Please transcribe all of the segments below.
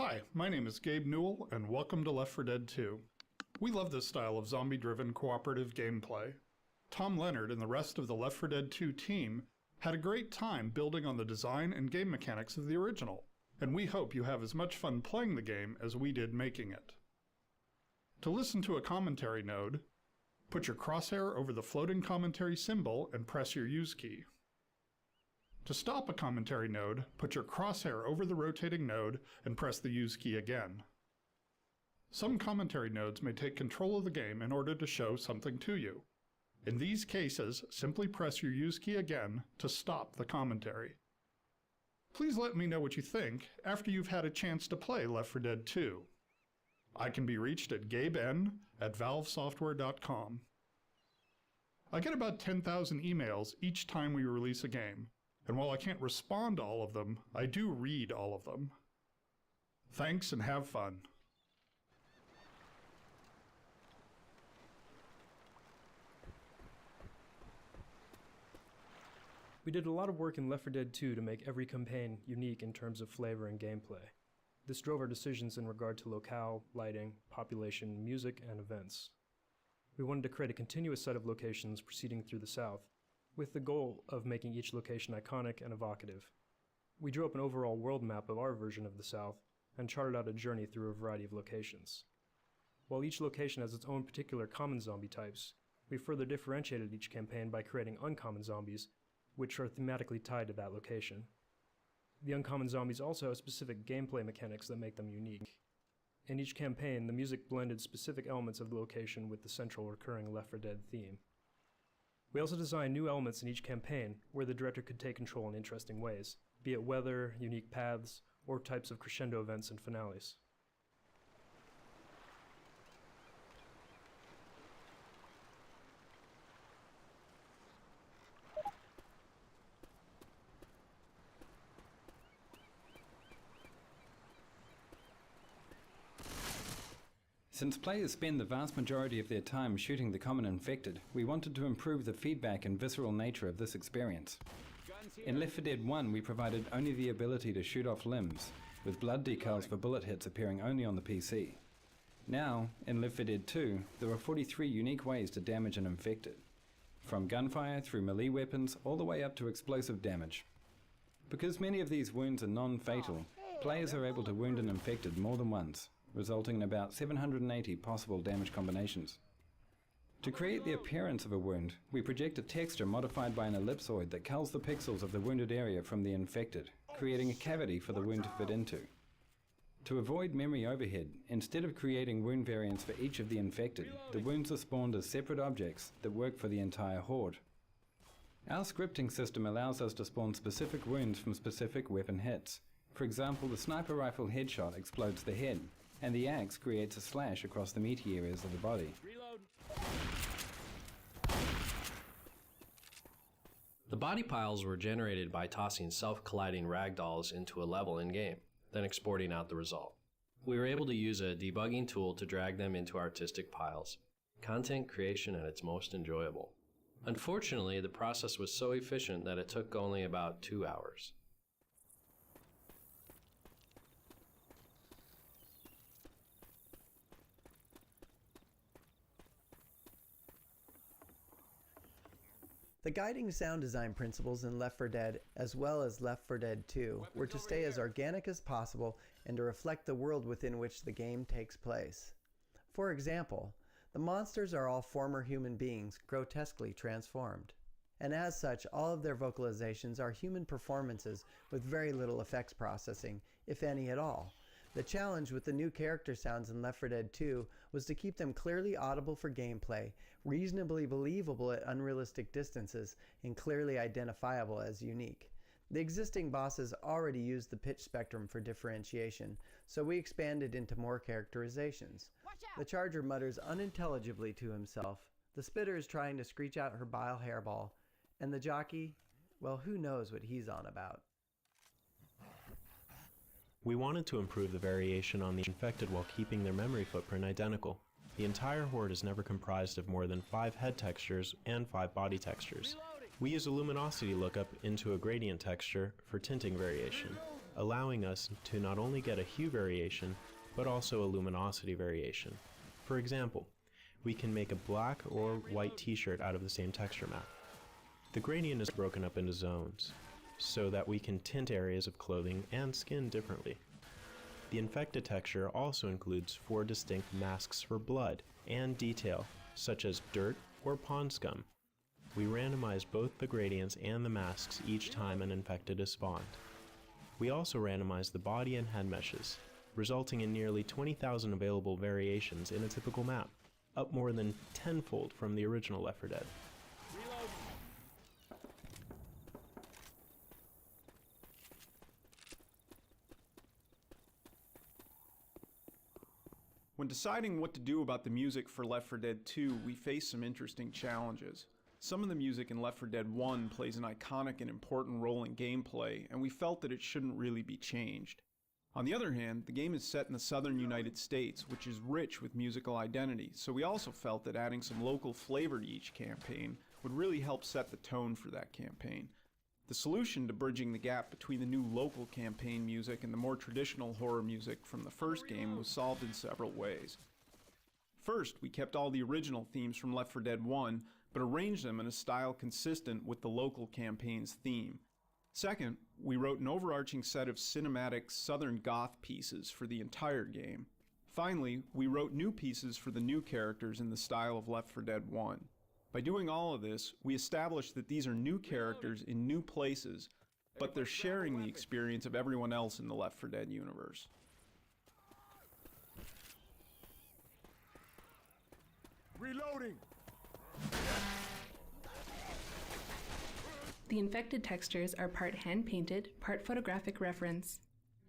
Hi, my name is Gabe Newell, and welcome to Left 4 Dead 2. We love this style of zombie-driven cooperative gameplay. Tom Leonard and the rest of the Left 4 Dead 2 team had a great time building on the design and game mechanics of the original, and we hope you have as much fun playing the game as we did making it. To listen to a commentary node, put your crosshair over the floating commentary symbol and press your use key. To stop a commentary node, put your crosshair over the rotating node and press the use key again. Some commentary nodes may take control of the game in order to show something to you. In these cases, simply press your use key again to stop the commentary. Please let me know what you think after you've had a chance to play Left 4 Dead 2. I can be reached at gaben@valvesoftware.com. I get about 10,000 emails each time we release a game, and while I can't respond to all of them, I do read all of them. Thanks and have fun. We did a lot of work in Left 4 Dead 2 to make every campaign unique in terms of flavor and gameplay. This drove our decisions in regard to locale, lighting, population, music, and events. We wanted to create a continuous set of locations proceeding through the South, with the goal of making each location iconic and evocative. We drew up an overall world map of our version of the South, and charted out a journey through a variety of locations. While each location has its own particular common zombie types, we further differentiated each campaign by creating uncommon zombies, which are thematically tied to that location. The uncommon zombies also have specific gameplay mechanics that make them unique. In each campaign, the music blended specific elements of the location with the central recurring Left 4 Dead theme. We also designed new elements in each campaign where the director could take control in interesting ways, be it weather, unique paths, or types of crescendo events and finales. Since players spend the vast majority of their time shooting the common infected, we wanted to improve the feedback and visceral nature of this experience. In Left 4 Dead 1 we provided only the ability to shoot off limbs, with blood decals for bullet hits appearing only on the PC. Now, in Left 4 Dead 2, there are 43 unique ways to damage an infected, from gunfire through melee weapons all the way up to explosive damage. Because many of these wounds are non-fatal, players are able to wound an infected more than once, resulting in about 780 possible damage combinations. To create the appearance of a wound, we project a texture modified by an ellipsoid that culls the pixels of the wounded area from the infected, creating a cavity for the wound to fit into. To avoid memory overhead, instead of creating wound variants for each of the infected, the wounds are spawned as separate objects that work for the entire horde. Our scripting system allows us to spawn specific wounds from specific weapon hits. For example, the sniper rifle headshot explodes the head, and the axe creates a slash across the meaty areas of the body. Reload. The body piles were generated by tossing self-colliding ragdolls into a level in-game, then exporting out the result. We were able to use a debugging tool to drag them into artistic piles. Content creation at its most enjoyable. Unfortunately, the process was so efficient that it took only about 2 hours. The guiding sound design principles in Left 4 Dead, as well as Left 4 Dead 2, were to stay as organic as possible and to reflect the world within which the game takes place. For example, the monsters are all former human beings grotesquely transformed. And as such, all of their vocalizations are human performances with very little effects processing, if any at all. The challenge with the new character sounds in Left 4 Dead 2 was to keep them clearly audible for gameplay, reasonably believable at unrealistic distances, and clearly identifiable as unique. The existing bosses already used the pitch spectrum for differentiation, so we expanded into more characterizations. The Charger mutters unintelligibly to himself, the Spitter is trying to screech out her bile hairball, and the Jockey, well, who knows what he's on about. We wanted to improve the variation on the infected while keeping their memory footprint identical. The entire horde is never comprised of more than 5 head textures and 5 body textures. We use a luminosity lookup into a gradient texture for tinting variation. allowing us to not only get a hue variation, but also a luminosity variation. For example, we can make a black or white t-shirt out of the same texture map. The gradient is broken up into zones, so that we can tint areas of clothing and skin differently. The infected texture also includes 4 distinct masks for blood and detail, such as dirt or pond scum. We randomize both the gradients and the masks each time an infected is spawned. We also randomize the body and head meshes, resulting in nearly 20,000 available variations in a typical map, up more than tenfold from the original Left 4 Dead. When deciding what to do about the music for Left 4 Dead 2, we faced some interesting challenges. Some of the music in Left 4 Dead 1 plays an iconic and important role in gameplay, and we felt that it shouldn't really be changed. On the other hand, the game is set in the southern United States, which is rich with musical identity, so we also felt that adding some local flavor to each campaign would really help set the tone for that campaign. The solution to bridging the gap between the new local campaign music and the more traditional horror music from the first game was solved in several ways. First, we kept all the original themes from Left 4 Dead 1, but arranged them in a style consistent with the local campaign's theme. Second, we wrote an overarching set of cinematic Southern Goth pieces for the entire game. Finally, we wrote new pieces for the new characters in the style of Left 4 Dead 1. By doing all of this, we established that these are new characters in new places, but they're sharing the experience of everyone else in the Left 4 Dead universe. Reloading! The infected textures are part hand-painted, part photographic reference.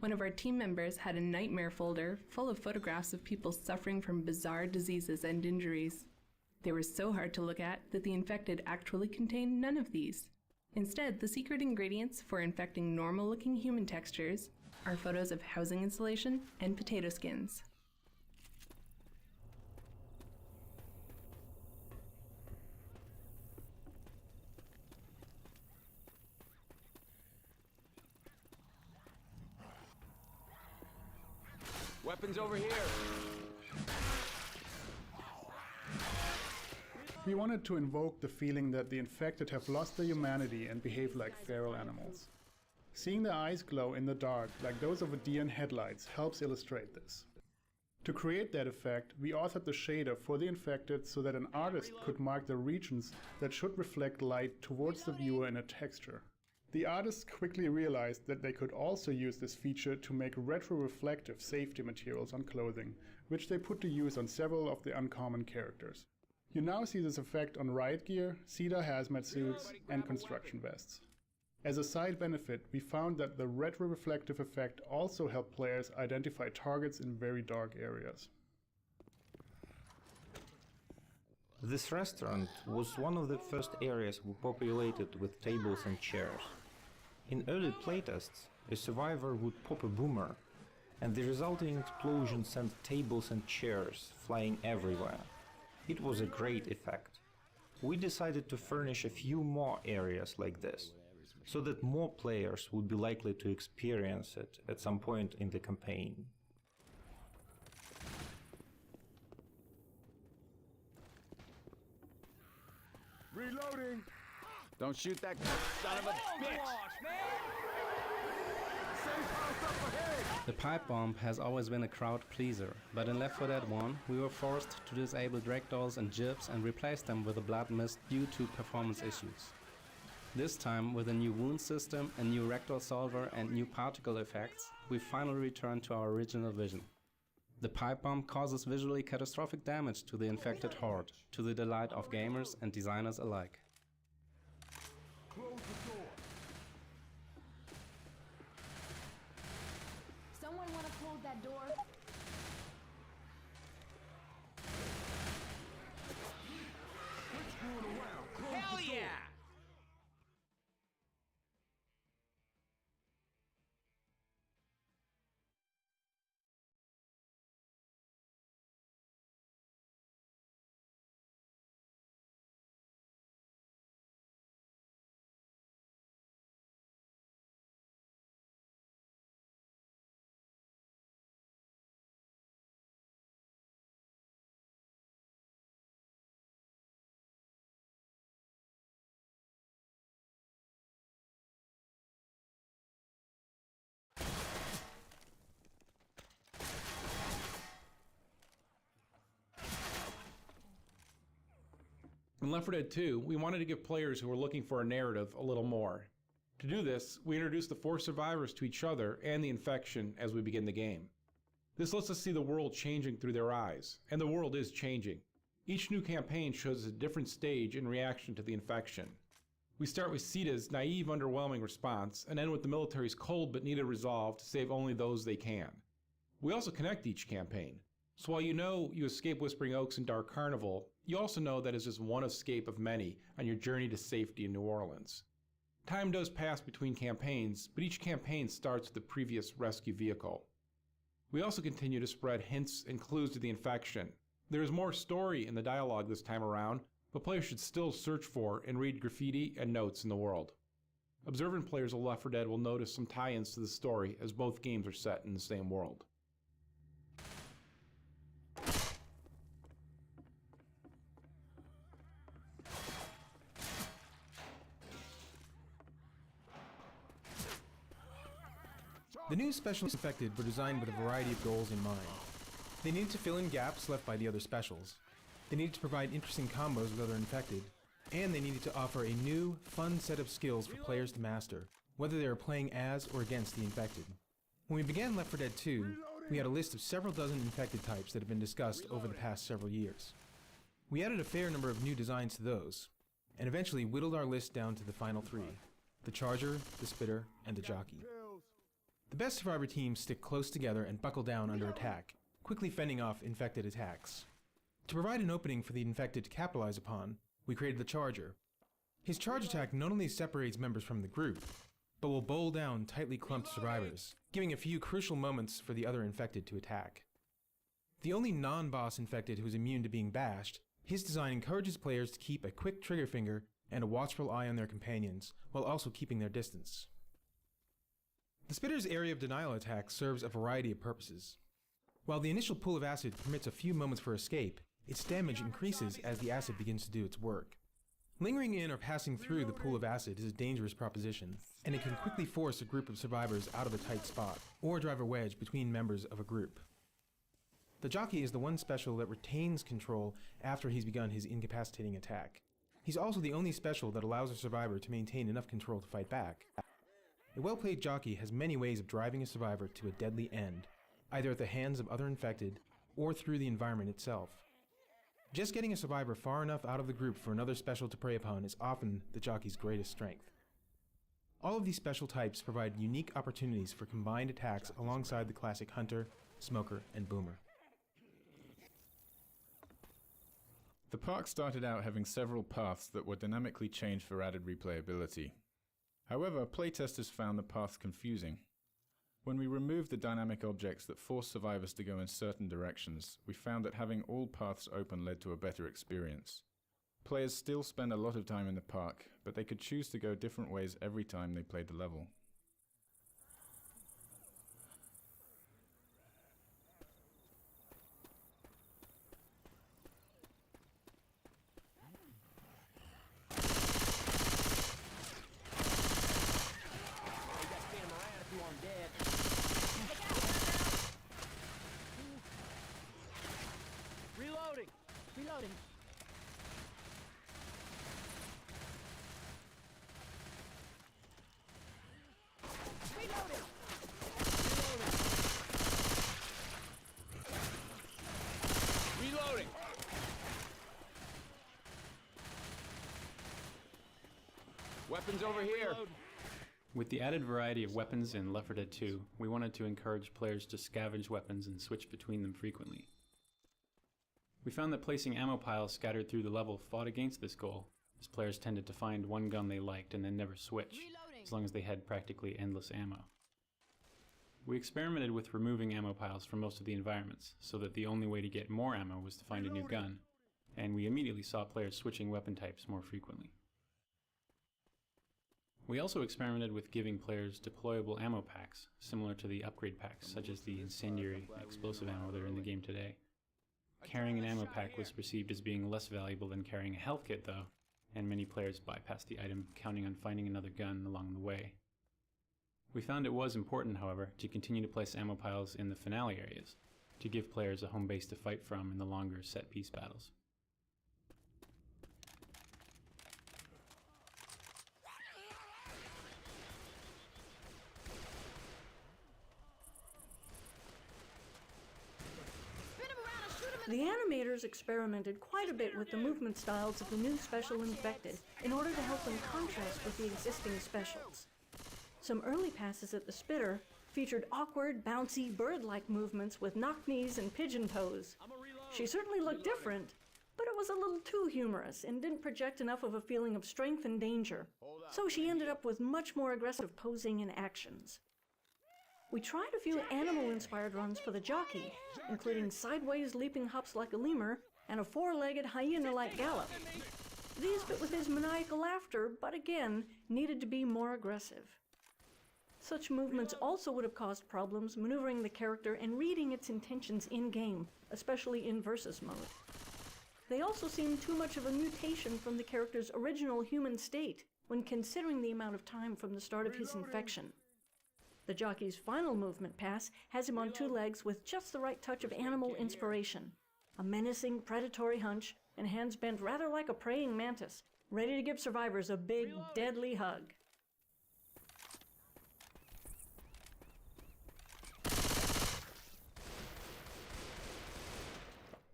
One of our team members had a nightmare folder full of photographs of people suffering from bizarre diseases and injuries. They were so hard to look at that the infected actually contained none of these. Instead, the secret ingredients for infecting normal-looking human textures are photos of housing insulation and potato skins. Weapons over here! We wanted to invoke the feeling that the infected have lost their humanity and behave like feral animals. Seeing their eyes glow in the dark like those of a deer in headlights helps illustrate this. To create that effect, we authored the shader for the infected so that an artist could mark the regions that should reflect light towards the viewer in a texture. The artists quickly realized that they could also use this feature to make retro-reflective safety materials on clothing, which they put to use on several of the uncommon characters. You now see this effect on riot gear, CEDA hazmat suits, and construction vests. As a side benefit, we found that the retro-reflective effect also helped players identify targets in very dark areas. This restaurant was one of the first areas we populated with tables and chairs. In early playtests, a survivor would pop a boomer, and the resulting explosion sent tables and chairs flying everywhere. It was a great effect. We decided to furnish a few more areas like this, so that more players would be likely to experience it at some point in the campaign. Reloading! Don't shoot that son of a bitch! Safe house up ahead! The pipe bomb has always been a crowd pleaser, but in Left 4 Dead 1 we were forced to disable ragdolls and gibs and replace them with a blood mist due to performance issues. This time, with a new wound system, a new ragdoll solver and new particle effects, we finally returned to our original vision. The pipe bomb causes visually catastrophic damage to the infected horde, to the delight of gamers and designers alike. Close the door! Someone want to close that door? Quit screwing around! Close Hell the door! yeah! In Left 4 Dead 2, we wanted to give players who were looking for a narrative a little more. To do this, we introduced the 4 survivors to each other and the infection as we begin the game. This lets us see the world changing through their eyes, and the world is changing. Each new campaign shows us a different stage in reaction to the infection. We start with Sita's naive, underwhelming response, and end with the military's cold but needed resolve to save only those they can. We also connect each campaign. So while you know you escape Whispering Oaks and Dark Carnival, you also know that it's just one escape of many on your journey to safety in New Orleans. Time does pass between campaigns, but each campaign starts with the previous rescue vehicle. We also continue to spread hints and clues to the infection. There is more story in the dialogue this time around, but players should still search for and read graffiti and notes in the world. Observant players of Left 4 Dead will notice some tie-ins to the story as both games are set in the same world. The new specials infected were designed with a variety of goals in mind. They needed to fill in gaps left by the other specials. They needed to provide interesting combos with other infected, and they needed to offer a new, fun set of skills for players to master, whether they were playing as or against the infected. When we began Left 4 Dead 2, we had a list of several dozen infected types that have been discussed over the past several years. We added a fair number of new designs to those, and eventually whittled our list down to the final 3, the Charger, the Spitter, and the Jockey. The best survivor teams stick close together and buckle down under attack, quickly fending off infected attacks. To provide an opening for the infected to capitalize upon, we created the Charger. His charge attack not only separates members from the group, but will bowl down tightly clumped survivors, giving a few crucial moments for the other infected to attack. The only non-boss infected who is immune to being bashed, his design encourages players to keep a quick trigger finger and a watchful eye on their companions, while also keeping their distance. The Spitter's area of denial attack serves a variety of purposes. While the initial pool of acid permits a few moments for escape, its damage increases as the acid begins to do its work. Lingering in or passing through the pool of acid is a dangerous proposition, and it can quickly force a group of survivors out of a tight spot, or drive a wedge between members of a group. The Jockey is the one special that retains control after he's begun his incapacitating attack. He's also the only special that allows a survivor to maintain enough control to fight back. A well-played Jockey has many ways of driving a survivor to a deadly end, either at the hands of other infected, or through the environment itself. Just getting a survivor far enough out of the group for another special to prey upon is often the Jockey's greatest strength. All of these special types provide unique opportunities for combined attacks alongside the classic Hunter, Smoker, and Boomer. The park started out having several paths that were dynamically changed for added replayability. However, playtesters found the paths confusing. When we removed the dynamic objects that forced survivors to go in certain directions, we found that having all paths open led to a better experience. Players still spend a lot of time in the park, but they could choose to go different ways every time they played the level. Reloading. Reloading. Weapons over here. With the added variety of weapons in Left 4 Dead 2, we wanted to encourage players to scavenge weapons and switch between them frequently. We found that placing ammo piles scattered through the level fought against this goal, as players tended to find one gun they liked and then never switch, as long as they had practically endless ammo. We experimented with removing ammo piles from most of the environments, so that the only way to get more ammo was to find a new gun, and we immediately saw players switching weapon types more frequently. We also experimented with giving players deployable ammo packs, similar to the upgrade packs, such as the incendiary and explosive ammo that are in the game today. Carrying an ammo pack was perceived as being less valuable than carrying a health kit, though, and many players bypassed the item, counting on finding another gun along the way. We found it was important, however, to continue to place ammo piles in the finale areas, to give players a home base to fight from in the longer set-piece battles. The animators experimented quite a bit with the movement styles of the new Special Infected in order to help them contrast with the existing specials. Some early passes at the Spitter featured awkward, bouncy, bird-like movements with knock knees and pigeon toes. She certainly looked different, but it was a little too humorous and didn't project enough of a feeling of strength and danger, so she ended up with much more aggressive posing and actions. We tried a few animal-inspired runs for the jockey, including sideways leaping hops like a lemur and a four-legged hyena-like gallop. These fit with his maniacal laughter, but again, needed to be more aggressive. Such movements also would have caused problems maneuvering the character and reading its intentions in-game, especially in versus mode. They also seemed too much of a mutation from the character's original human state when considering the amount of time from the start of his infection. The jockey's final movement pass has him on two legs with just the right touch of animal inspiration, a menacing, predatory hunch, and hands bent rather like a praying mantis, ready to give survivors a big, deadly hug.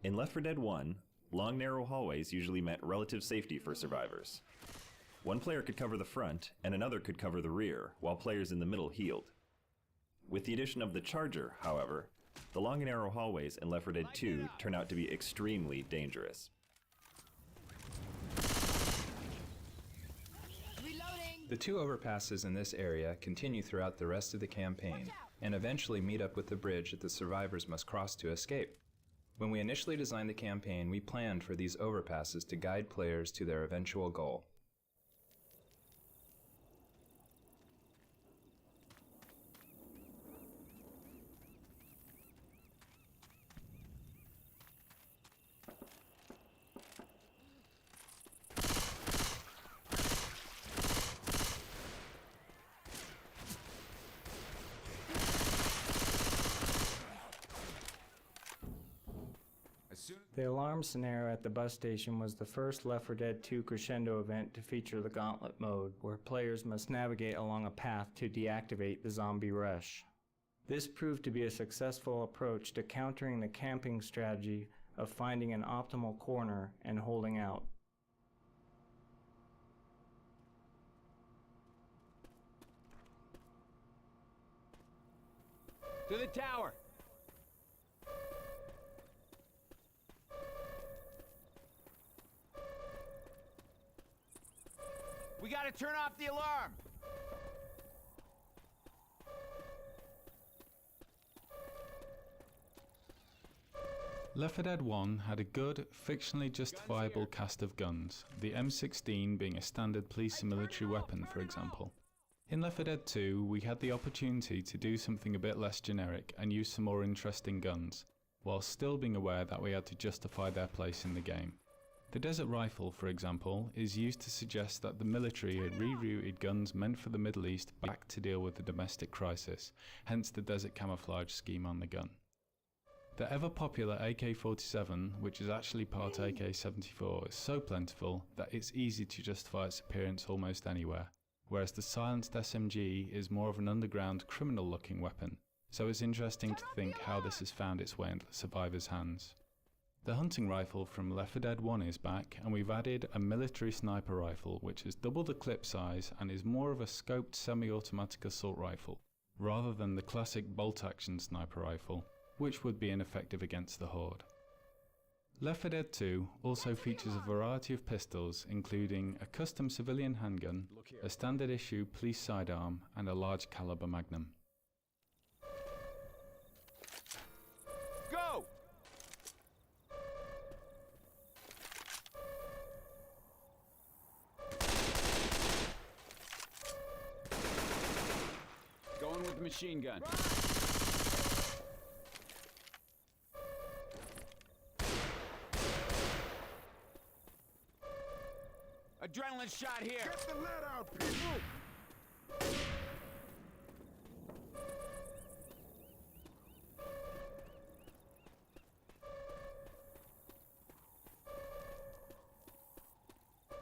In Left 4 Dead 1, long narrow hallways usually meant relative safety for survivors. One player could cover the front, and another could cover the rear, while players in the middle healed. With the addition of the Charger, however, the long and narrow hallways in Left 4 Dead 2 turn out to be extremely dangerous. The two overpasses in this area continue throughout the rest of the campaign, and eventually meet up with the bridge that the survivors must cross to escape. When we initially designed the campaign, we planned for these overpasses to guide players to their eventual goal. The alarm scenario at the bus station was the first Left 4 Dead 2 crescendo event to feature the Gauntlet mode, where players must navigate along a path to deactivate the zombie rush. This proved to be a successful approach to countering the camping strategy of finding an optimal corner and holding out. To the tower! We gotta turn off the alarm! Left 4 Dead 1 had a good, fictionally justifiable cast of guns, the M16 being a standard police and military weapon, for example. In Left 4 Dead 2, we had the opportunity to do something a bit less generic and use some more interesting guns, while still being aware that we had to justify their place in the game. The Desert Rifle, for example, is used to suggest that the military had rerouted guns meant for the Middle East back to deal with the domestic crisis, hence the desert camouflage scheme on the gun. The ever-popular AK-47, which is actually part AK-74, is so plentiful that it's easy to justify its appearance almost anywhere, whereas the silenced SMG is more of an underground, criminal-looking weapon, so it's interesting to think how this has found its way into the survivors' hands. The hunting rifle from Left 4 Dead 1 is back, and we've added a military sniper rifle which is double the clip size and is more of a scoped semi-automatic assault rifle, rather than the classic bolt-action sniper rifle, which would be ineffective against the Horde. Left 4 Dead 2 also features a variety of pistols, including a custom civilian handgun, a standard issue police sidearm, and a large caliber magnum. Go! Going with the machine gun. Adrenaline shot here. Get the lead out, people!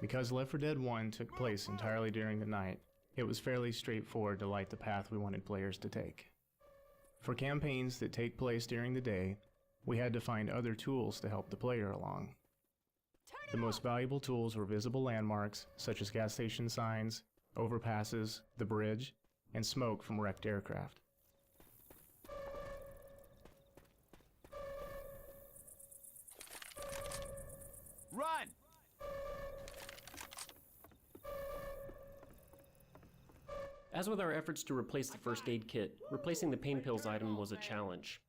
Because Left 4 Dead 1 took place entirely during the night, it was fairly straightforward to light the path we wanted players to take. For campaigns that take place during the day, we had to find other tools to help the player along. The most valuable tools were visible landmarks, such as gas station signs, overpasses, the bridge, and smoke from wrecked aircraft. Run! As with our efforts to replace the first aid kit, replacing the pain pills item was a challenge.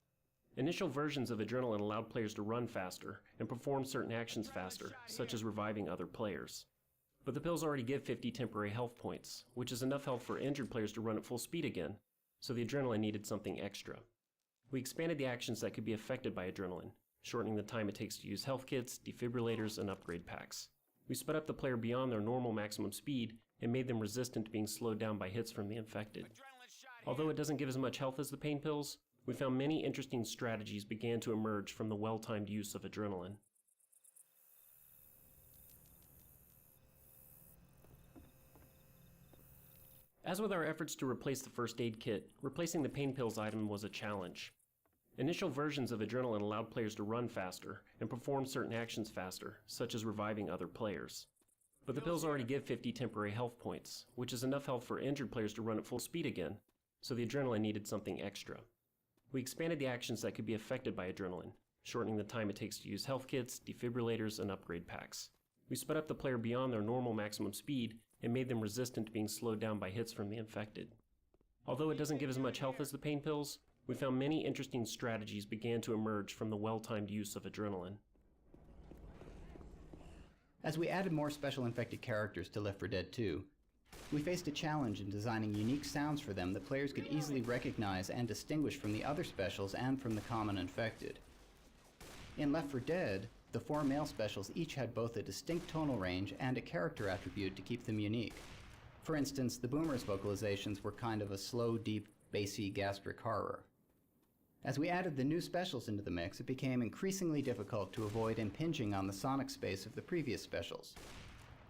Initial versions of Adrenaline allowed players to run faster and perform certain actions faster, such as reviving other players. But the pills already give 50 temporary health points, which is enough health for injured players to run at full speed again, so the Adrenaline needed something extra. We expanded the actions that could be affected by Adrenaline, shortening the time it takes to use health kits, defibrillators, and upgrade packs. We sped up the player beyond their normal maximum speed and made them resistant to being slowed down by hits from the infected. Although it doesn't give as much health as the pain pills, we found many interesting strategies began to emerge from the well-timed use of Adrenaline. As with our efforts to replace the first aid kit, replacing the pain pills item was a challenge. Initial versions of Adrenaline allowed players to run faster and perform certain actions faster, such as reviving other players. But the pills already give 50 temporary health points, which is enough health for injured players to run at full speed again, so the Adrenaline needed something extra. We expanded the actions that could be affected by Adrenaline, shortening the time it takes to use health kits, defibrillators, and upgrade packs. We sped up the player beyond their normal maximum speed and made them resistant to being slowed down by hits from the infected. Although it doesn't give as much health as the pain pills, we found many interesting strategies began to emerge from the well-timed use of Adrenaline. As we added more special infected characters to Left 4 Dead 2, we faced a challenge in designing unique sounds for them that players could easily recognize and distinguish from the other specials and from the common infected. In Left 4 Dead, the 4 male specials each had both a distinct tonal range and a character attribute to keep them unique. For instance, the Boomer's vocalizations were kind of a slow, deep, bassy, gastric horror. As we added the new specials into the mix, it became increasingly difficult to avoid impinging on the sonic space of the previous specials.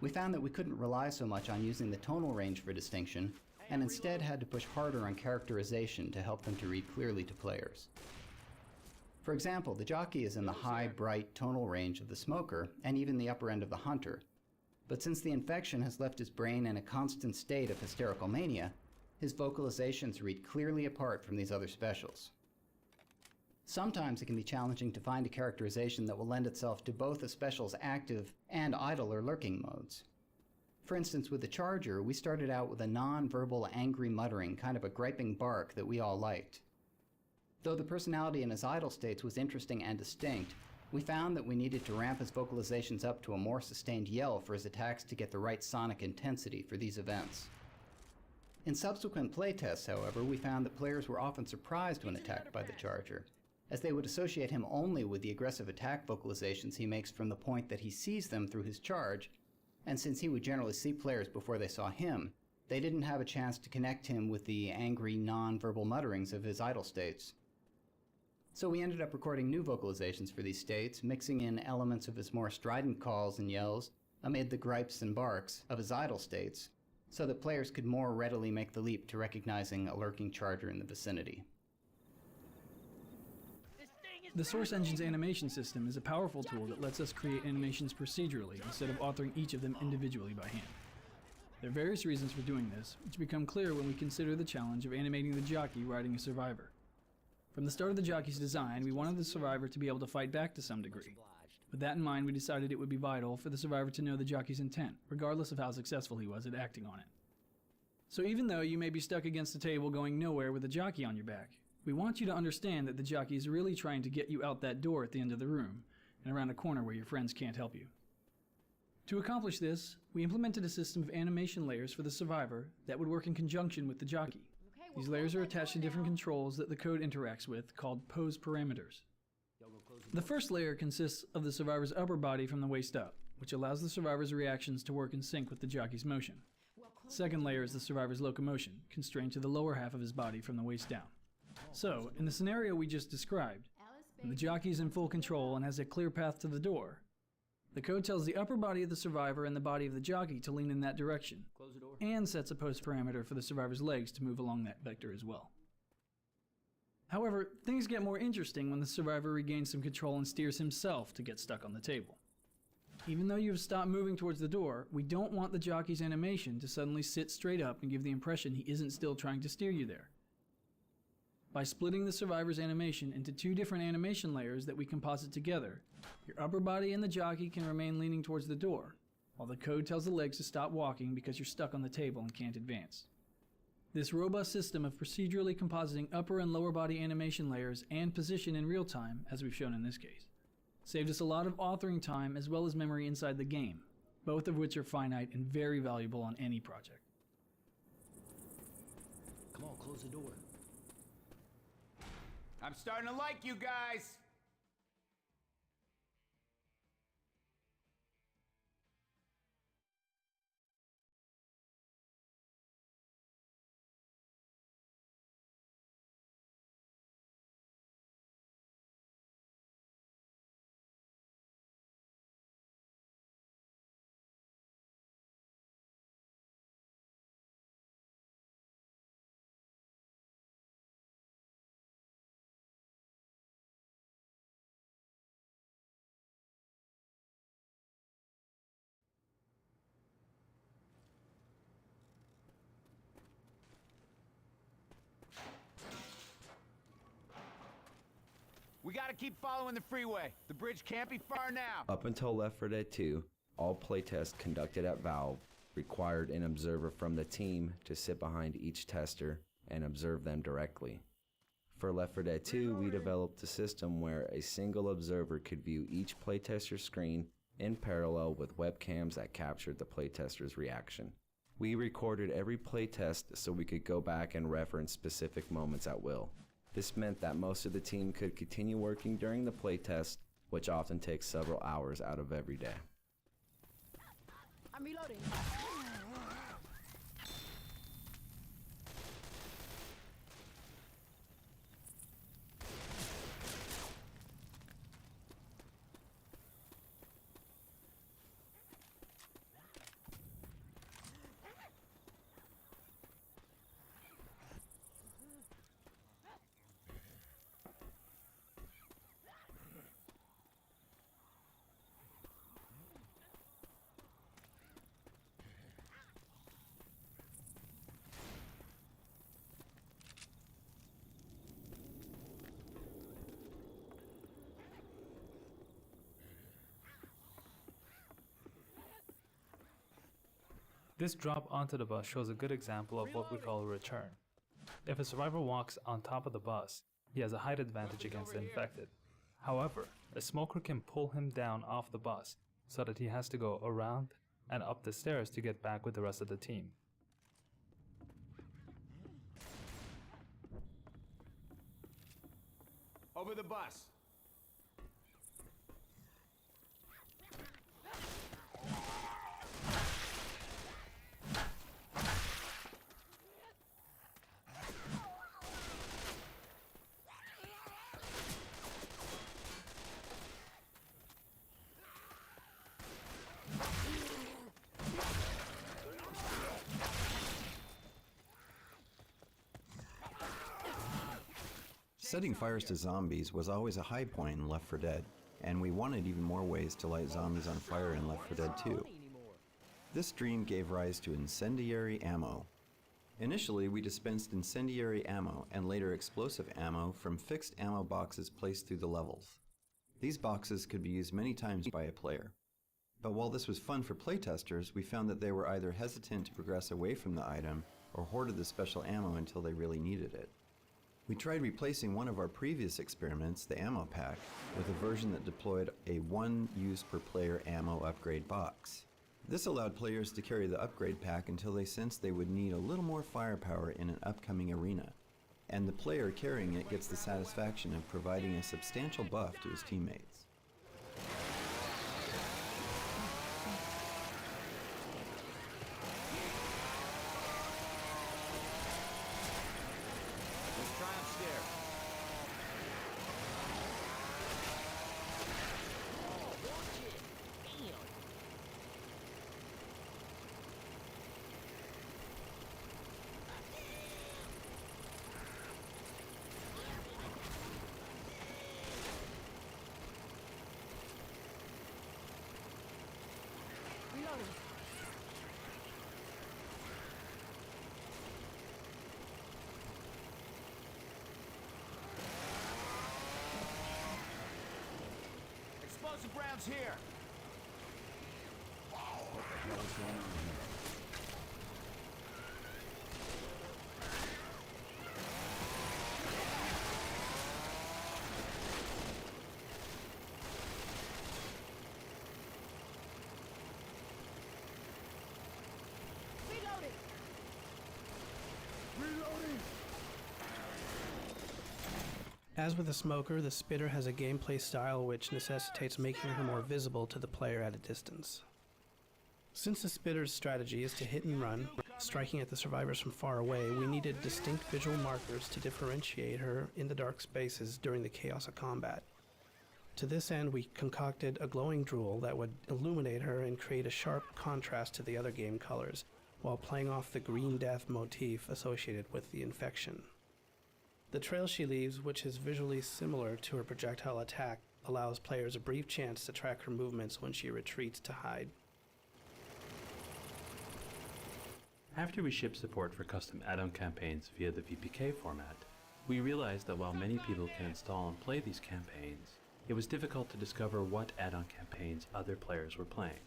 We found that we couldn't rely so much on using the tonal range for distinction, and instead had to push harder on characterization to help them to read clearly to players. For example, the jockey is in the high, bright tonal range of the smoker, and even the upper end of the hunter. But since the infection has left his brain in a constant state of hysterical mania, his vocalizations read clearly apart from these other specials. Sometimes it can be challenging to find a characterization that will lend itself to both a special's active and idle or lurking modes. For instance, with the Charger, we started out with a non-verbal angry muttering, kind of a griping bark that we all liked. Though the personality in his idle states was interesting and distinct, we found that we needed to ramp his vocalizations up to a more sustained yell for his attacks to get the right sonic intensity for these events. In subsequent playtests, however, we found that players were often surprised when attacked by the Charger, as they would associate him only with the aggressive attack vocalizations he makes from the point that he sees them through his charge, and since he would generally see players before they saw him, they didn't have a chance to connect him with the angry, non-verbal mutterings of his idle states. So we ended up recording new vocalizations for these states, mixing in elements of his more strident calls and yells amid the gripes and barks of his idle states, so that players could more readily make the leap to recognizing a lurking Charger in the vicinity. The Source Engine's animation system is a powerful tool that lets us create animations procedurally instead of authoring each of them individually by hand. There are various reasons for doing this, which become clear when we consider the challenge of animating the jockey riding a survivor. From the start of the jockey's design, we wanted the survivor to be able to fight back to some degree. With that in mind, we decided it would be vital for the survivor to know the jockey's intent, regardless of how successful he was at acting on it. So even though you may be stuck against a table going nowhere with a jockey on your back, we want you to understand that the jockey is really trying to get you out that door at the end of the room, and around a corner where your friends can't help you. To accomplish this, we implemented a system of animation layers for the survivor that would work in conjunction with the jockey. These layers are attached to different controls that the code interacts with, called pose parameters. The first layer consists of the survivor's upper body from the waist up, which allows the survivor's reactions to work in sync with the jockey's motion. The second layer is the survivor's locomotion, constrained to the lower half of his body from the waist down. So, in the scenario we just described, when the jockey is in full control and has a clear path to the door, the code tells the upper body of the survivor and the body of the jockey to lean in that direction, and sets a pose parameter for the survivor's legs to move along that vector as well. However, things get more interesting when the survivor regains some control and steers himself to get stuck on the table. Even though you have stopped moving towards the door, we don't want the jockey's animation to suddenly sit straight up and give the impression he isn't still trying to steer you there. By splitting the survivor's animation into two different animation layers that we composite together, your upper body and the jockey can remain leaning towards the door, while the code tells the legs to stop walking because you're stuck on the table and can't advance. This robust system of procedurally compositing upper and lower body animation layers and position in real time, as we've shown in this case, saved us a lot of authoring time as well as memory inside the game, both of which are finite and very valuable on any project. Come on, close the door. I'm starting to like you guys! We gotta keep following the freeway. The bridge can't be far now. Up until Left 4 Dead 2, all playtests conducted at Valve required an observer from the team to sit behind each tester and observe them directly. For Left 4 Dead 2, we developed a system where a single observer could view each playtester's screen in parallel with webcams that captured the playtester's reaction. We recorded every playtest so we could go back and reference specific moments at will. This meant that most of the team could continue working during the playtest, which often takes several hours out of every day. I'm reloading. This drop onto the bus shows a good example of what we call a return. If a survivor walks on top of the bus, he has a height advantage against the infected. However, a smoker can pull him down off the bus so that he has to go around and up the stairs to get back with the rest of the team. Over the bus. Setting fires to zombies was always a high point in Left 4 Dead, and we wanted even more ways to light zombies on fire in Left 4 Dead 2. This dream gave rise to incendiary ammo. Initially, we dispensed incendiary ammo and later explosive ammo from fixed ammo boxes placed through the levels. These boxes could be used many times by a player. But while this was fun for playtesters, we found that they were either hesitant to progress away from the item or hoarded the special ammo until they really needed it. We tried replacing one of our previous experiments, the ammo pack, with a version that deployed a 1 use per player ammo upgrade box. This allowed players to carry the upgrade pack until they sensed they would need a little more firepower in an upcoming arena, and the player carrying it gets the satisfaction of providing a substantial buff to his teammates. Reloading. Explosive rounds here. What the hell is going on here? Reloading. Reloading. As with the Smoker, the Spitter has a gameplay style which necessitates making her more visible to the player at a distance. Since the Spitter's strategy is to hit and run, striking at the survivors from far away, we needed distinct visual markers to differentiate her in the dark spaces during the chaos of combat. To this end, we concocted a glowing drool that would illuminate her and create a sharp contrast to the other game colors, while playing off the green death motif associated with the infection. The trail she leaves, which is visually similar to her projectile attack, allows players a brief chance to track her movements when she retreats to hide. After we shipped support for custom add-on campaigns via the VPK format, we realized that while many people can install and play these campaigns, it was difficult to discover what add-on campaigns other players were playing.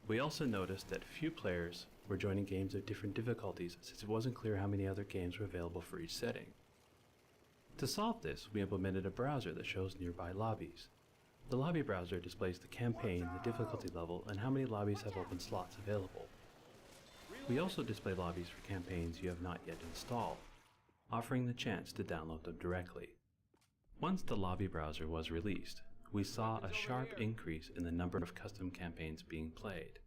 We also noticed that few players were joining games of different difficulties since it wasn't clear how many other games were available for each setting. To solve this, we implemented a browser that shows nearby lobbies. The lobby browser displays the campaign, the difficulty level, and how many lobbies have open slots available. We also display lobbies for campaigns you have not yet installed, offering the chance to download them directly. Once the lobby browser was released, we saw a sharp increase in the number of custom campaigns being played.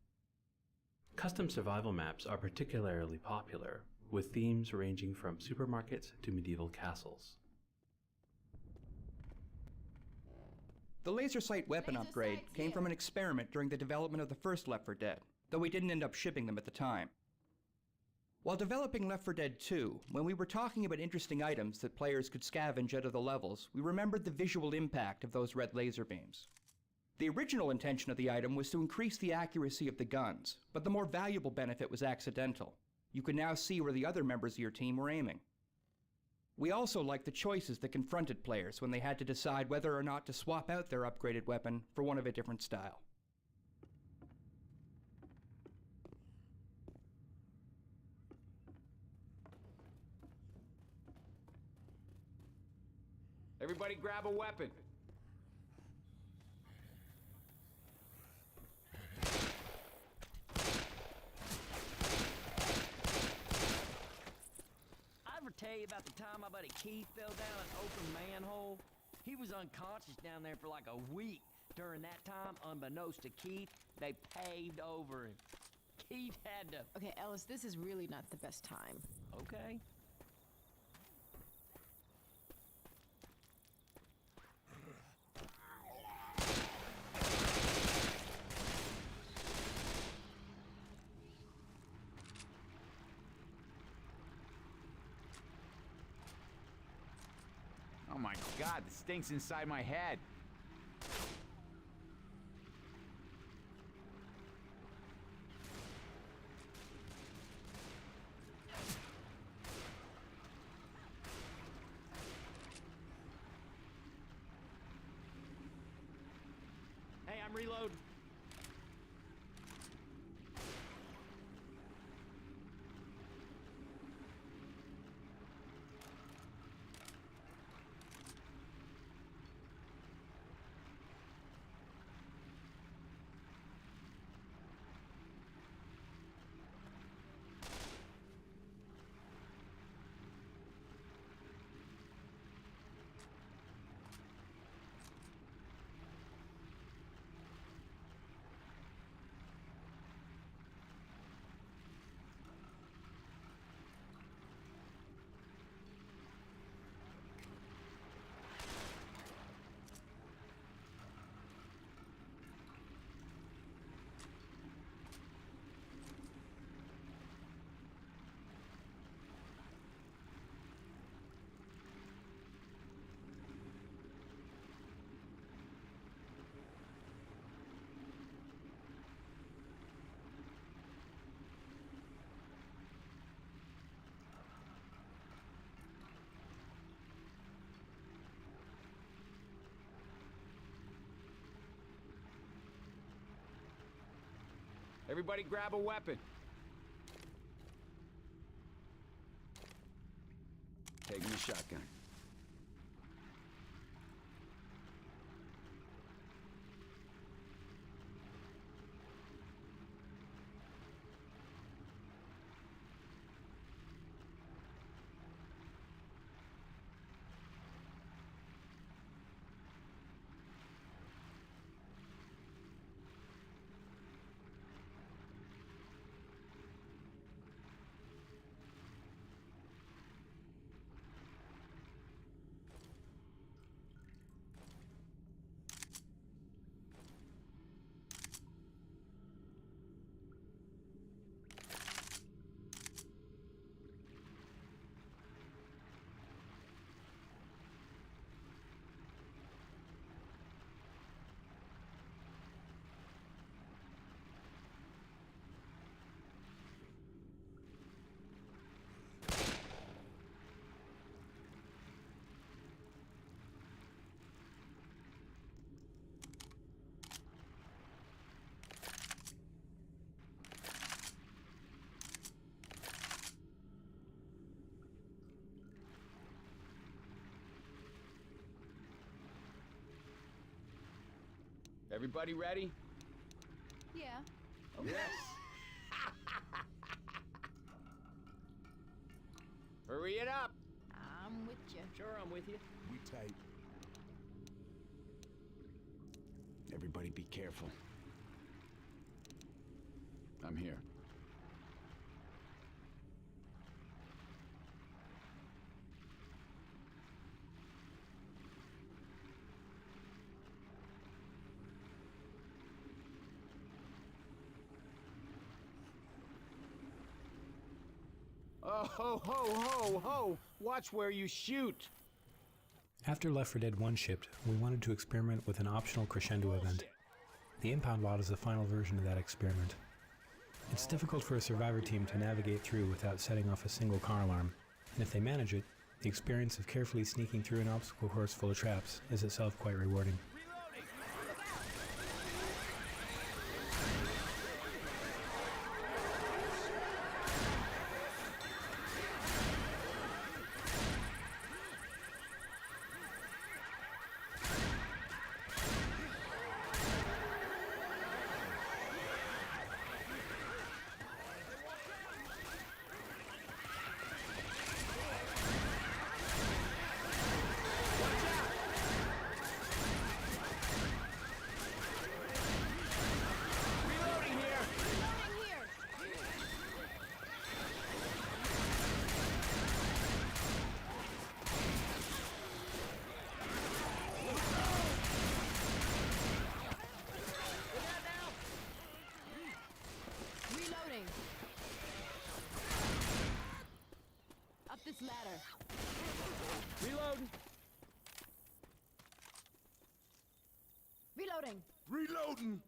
Custom survival maps are particularly popular, with themes ranging from supermarkets to medieval castles. The laser sight weapon upgrade came from an experiment during the development of the first Left 4 Dead, though we didn't end up shipping them at the time. While developing Left 4 Dead 2, when we were talking about interesting items that players could scavenge out of the levels, we remembered the visual impact of those red laser beams. The original intention of the item was to increase the accuracy of the guns, but the more valuable benefit was accidental. You could now see where the other members of your team were aiming. We also liked the choices that confronted players when they had to decide whether or not to swap out their upgraded weapon for one of a different style. Everybody grab a weapon. I ever tell you about the time my buddy Keith fell down an open manhole? He was unconscious down there for like a week. During that time, unbeknownst to Keith, they paved over him. Keith had to... Okay, Ellis, this is really not the best time. Okay. Oh my God, the stink's inside my head. Hey, I'm reloading. Everybody grab a weapon. Taking a shotgun. Everybody ready? Yeah. Yes. Hurry it up. I'm with you. Sure, I'm with you. We tight. Everybody be careful. I'm here. Oh, ho, ho, ho, ho! Watch where you shoot! After Left 4 Dead 1 shipped, we wanted to experiment with an optional crescendo event. The impound lot is the final version of that experiment. It's difficult for a survivor team to navigate through without setting off a single car alarm, and if they manage it, the experience of carefully sneaking through an obstacle course full of traps is itself quite rewarding. Reloading. Up this ladder. Reloading. Reloading. Reloading.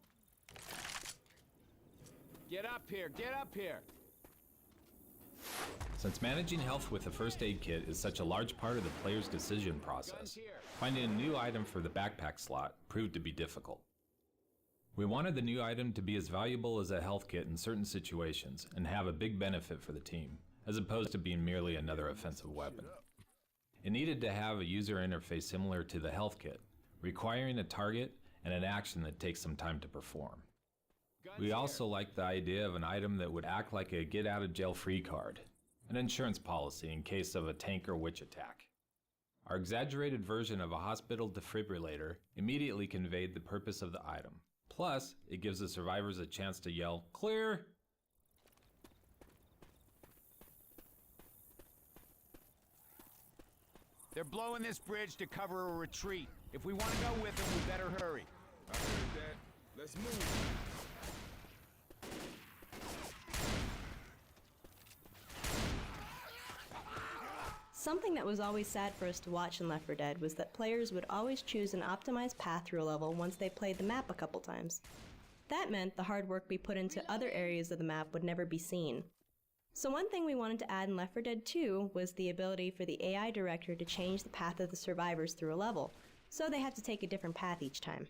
Get up here. Get up here. Since managing health with a first aid kit is such a large part of the player's decision process, finding a new item for the backpack slot proved to be difficult. We wanted the new item to be as valuable as a health kit in certain situations and have a big benefit for the team, as opposed to being merely another offensive weapon. It needed to have a user interface similar to the health kit, requiring a target and an action that takes some time to perform. We also liked the idea of an item that would act like a get-out-of-jail-free card, an insurance policy in case of a tank or witch attack. Our exaggerated version of a hospital defibrillator immediately conveyed the purpose of the item. Plus, it gives the survivors a chance to yell, "Clear!" They're blowing this bridge to cover a retreat. If we want to go with them, we better hurry. I heard that. Let's move. Something that was always sad for us to watch in Left 4 Dead was that players would always choose an optimized path through a level once they played the map a couple times. That meant the hard work we put into other areas of the map would never be seen. So one thing we wanted to add in Left 4 Dead 2 was the ability for the AI director to change the path of the survivors through a level, so they had to take a different path each time.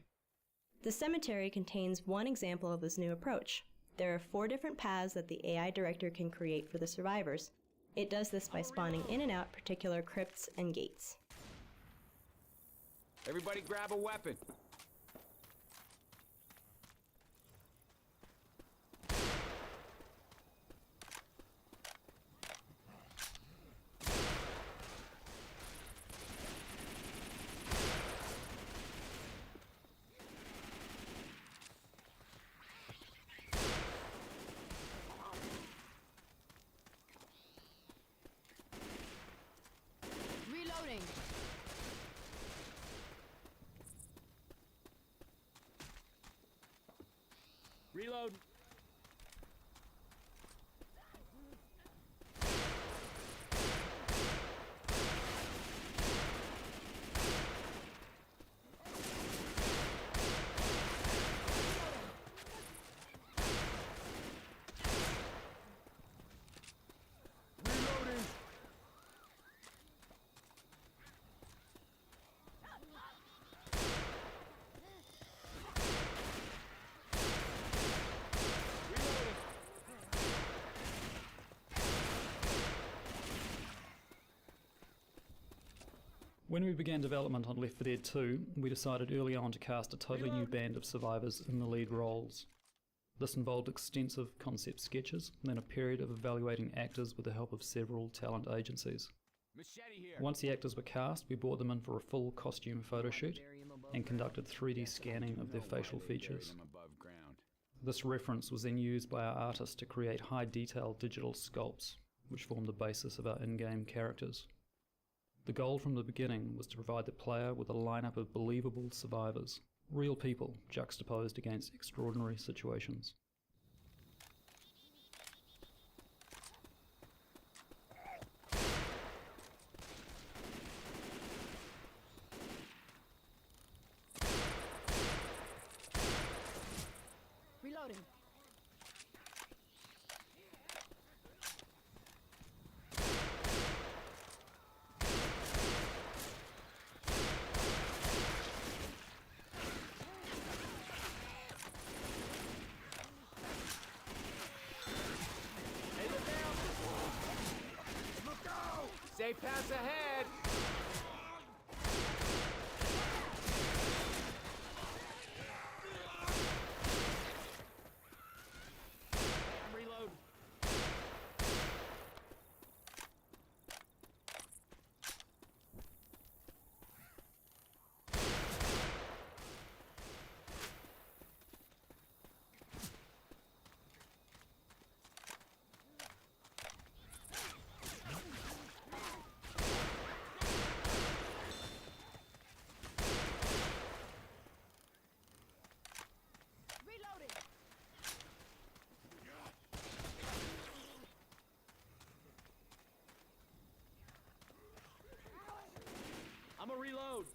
The cemetery contains one example of this new approach. There are 4 different paths that the AI director can create for the survivors. It does this by spawning in and out particular crypts and gates. Everybody grab a weapon. Reloading. Reload. Reloading. When we began development on Left 4 Dead 2, we decided early on to cast a totally new band of survivors in the lead roles. This involved extensive concept sketches, then a period of evaluating actors with the help of several talent agencies. Machete here. Once the actors were cast, we brought them in for a full costume photo shoot and conducted 3D scanning of their facial features. This reference was then used by our artists to create high detail digital sculpts, which formed the basis of our in-game characters. The goal from the beginning was to provide the player with a lineup of believable survivors, real people juxtaposed against extraordinary situations. Reloading. Safe pass ahead. Reload. I'm a reload.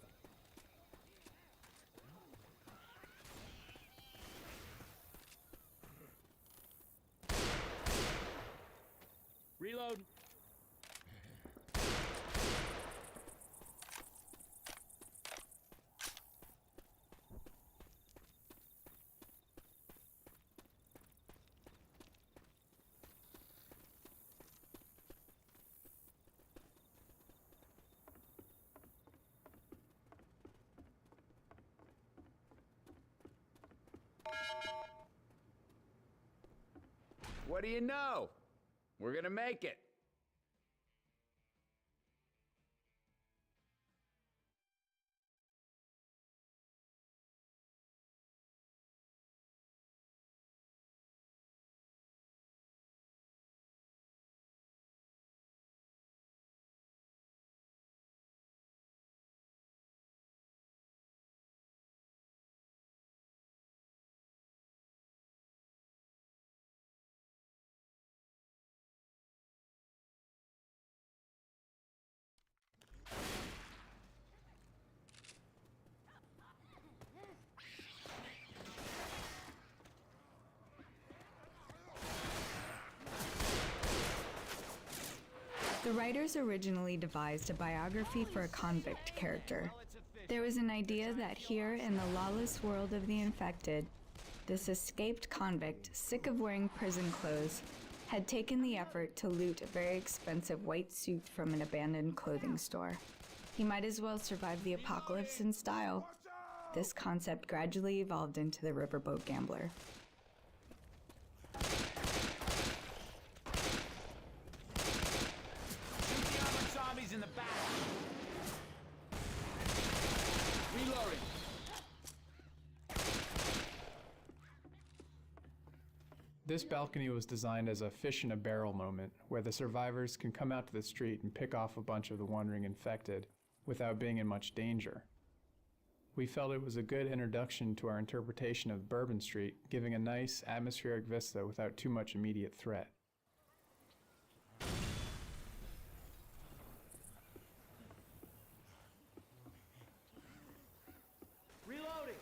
Reload. What do you know? We're gonna make it. The writers originally devised a biography for a convict character. There was an idea that here in the lawless world of the infected, This escaped convict, sick of wearing prison clothes, had taken the effort to loot a very expensive white suit from an abandoned clothing store. He might as well survive the apocalypse in style. This concept gradually evolved into the Riverboat Gambler. Zombies in the back. Reloading. This balcony was designed as a fish in a barrel moment, where the survivors can come out to the street and pick off a bunch of the wandering infected without being in much danger. We felt it was a good introduction to our interpretation of Bourbon Street, giving a nice atmospheric vista without too much immediate threat. Reloading.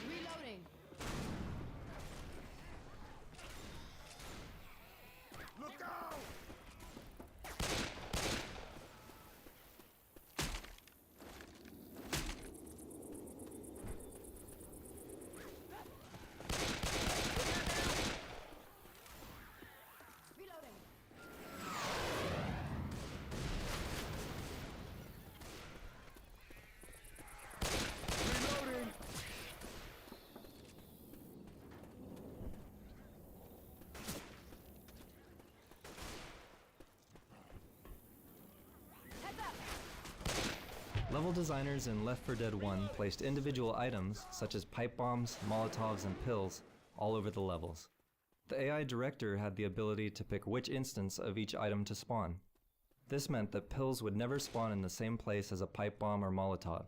Reloading. Look out! Reloading. Reloading. Heads up. Level designers in Left 4 Dead 1 placed individual items, such as pipe bombs, Molotovs, and pills, all over the levels. The AI director had the ability to pick which instance of each item to spawn. This meant that pills would never spawn in the same place as a pipe bomb or Molotov.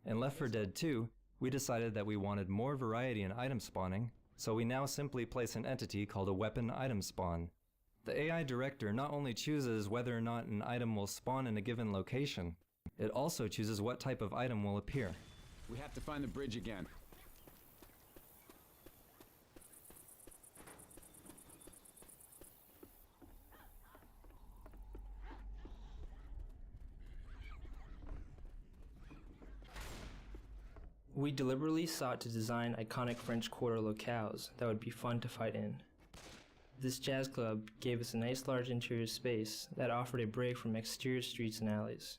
In Left 4 Dead 2, we decided that we wanted more variety in item spawning, so we now simply place an entity called a weapon item spawn. The AI director not only chooses whether or not an item will spawn in a given location, it also chooses what type of item will appear. We have to find the bridge again. We deliberately sought to design iconic French Quarter locales that would be fun to fight in. This jazz club gave us a nice large interior space that offered a break from exterior streets and alleys.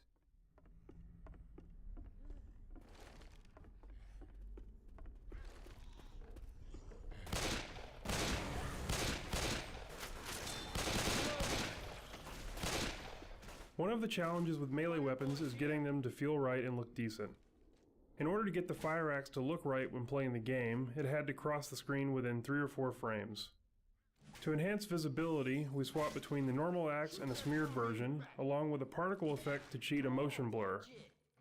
One of the challenges with melee weapons is getting them to feel right and look decent. In order to get the fire axe to look right when playing the game, it had to cross the screen within 3 or 4 frames. To enhance visibility, we swapped between the normal axe and a smeared version, along with a particle effect to cheat a motion blur.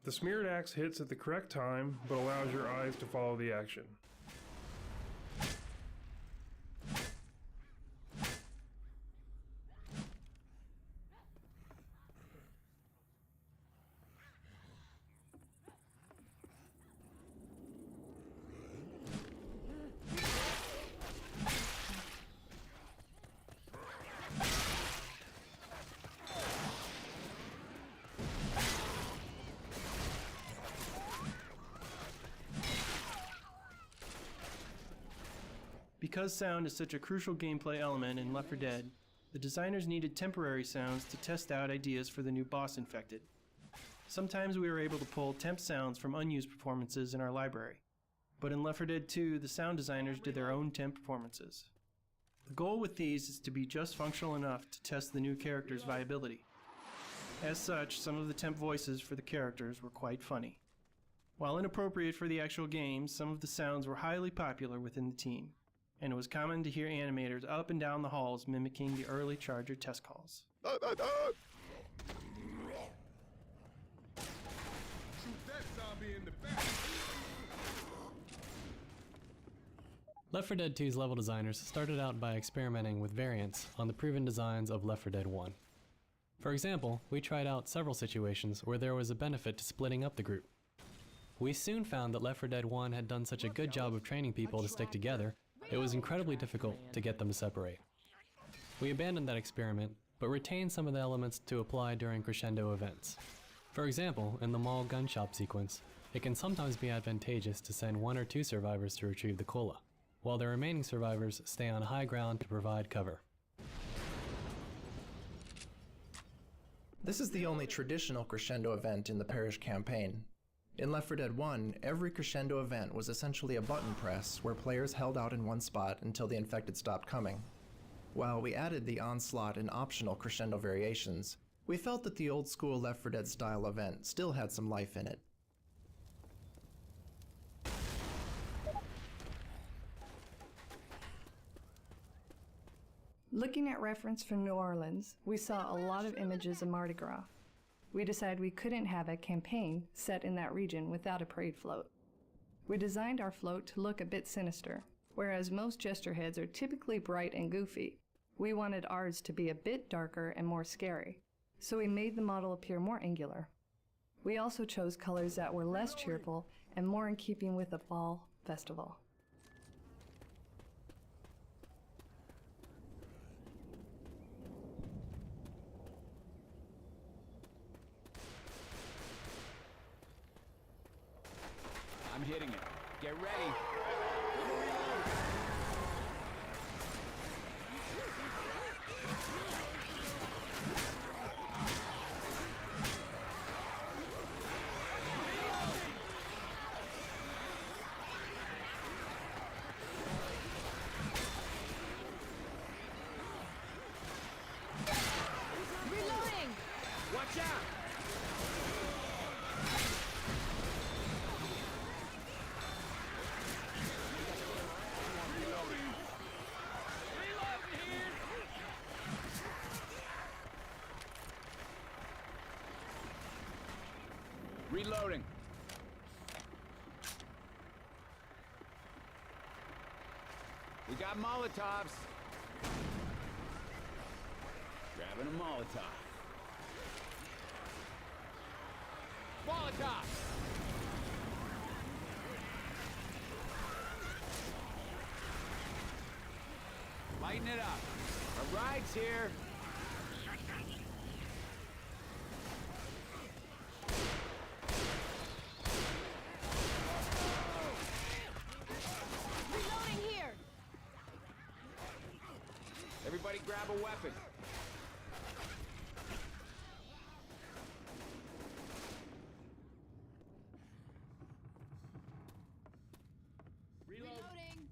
The smeared axe hits at the correct time, but allows your eyes to follow the action. Because sound is such a crucial gameplay element in Left 4 Dead, the designers needed temporary sounds to test out ideas for the new boss infected. Sometimes we were able to pull temp sounds from unused performances in our library, but in Left 4 Dead 2, the sound designers did their own temp performances. The goal with these is to be just functional enough to test the new character's viability. As such, some of the temp voices for the characters were quite funny. While inappropriate for the actual game, some of the sounds were highly popular within the team, and it was common to hear animators up and down the halls mimicking the early Charger test calls. Shoot that zombie in the back. Left 4 Dead 2's level designers started out by experimenting with variants on the proven designs of Left 4 Dead 1. For example, we tried out several situations where there was a benefit to splitting up the group. We soon found that Left 4 Dead 1 had done such a good job of training people to stick together, it was incredibly difficult to get them to separate. We abandoned that experiment, but retained some of the elements to apply during crescendo events. For example, in the mall gun shop sequence, it can sometimes be advantageous to send 1 or 2 survivors to retrieve the cola, while the remaining survivors stay on high ground to provide cover. This is the only traditional crescendo event in the Parish campaign. In Left 4 Dead 1, every crescendo event was essentially a button press where players held out in one spot until the infected stopped coming. While we added the onslaught and optional crescendo variations, we felt that the old school Left 4 Dead style event still had some life in it. Looking at reference from New Orleans, we saw a lot of images of Mardi Gras. We decided we couldn't have a campaign set in that region without a parade float. We designed our float to look a bit sinister. Whereas most jester heads are typically bright and goofy, we wanted ours to be a bit darker and more scary, so we made the model appear more angular. We also chose colors that were less cheerful and more in keeping with the fall festival. I'm hitting it. Get ready. Reloading! Watch out! Reloading. We got Molotovs. Grabbing a Molotov. Molotov! Lighten it up. Our ride's here. Reloading here! Everybody grab a weapon. Reloading!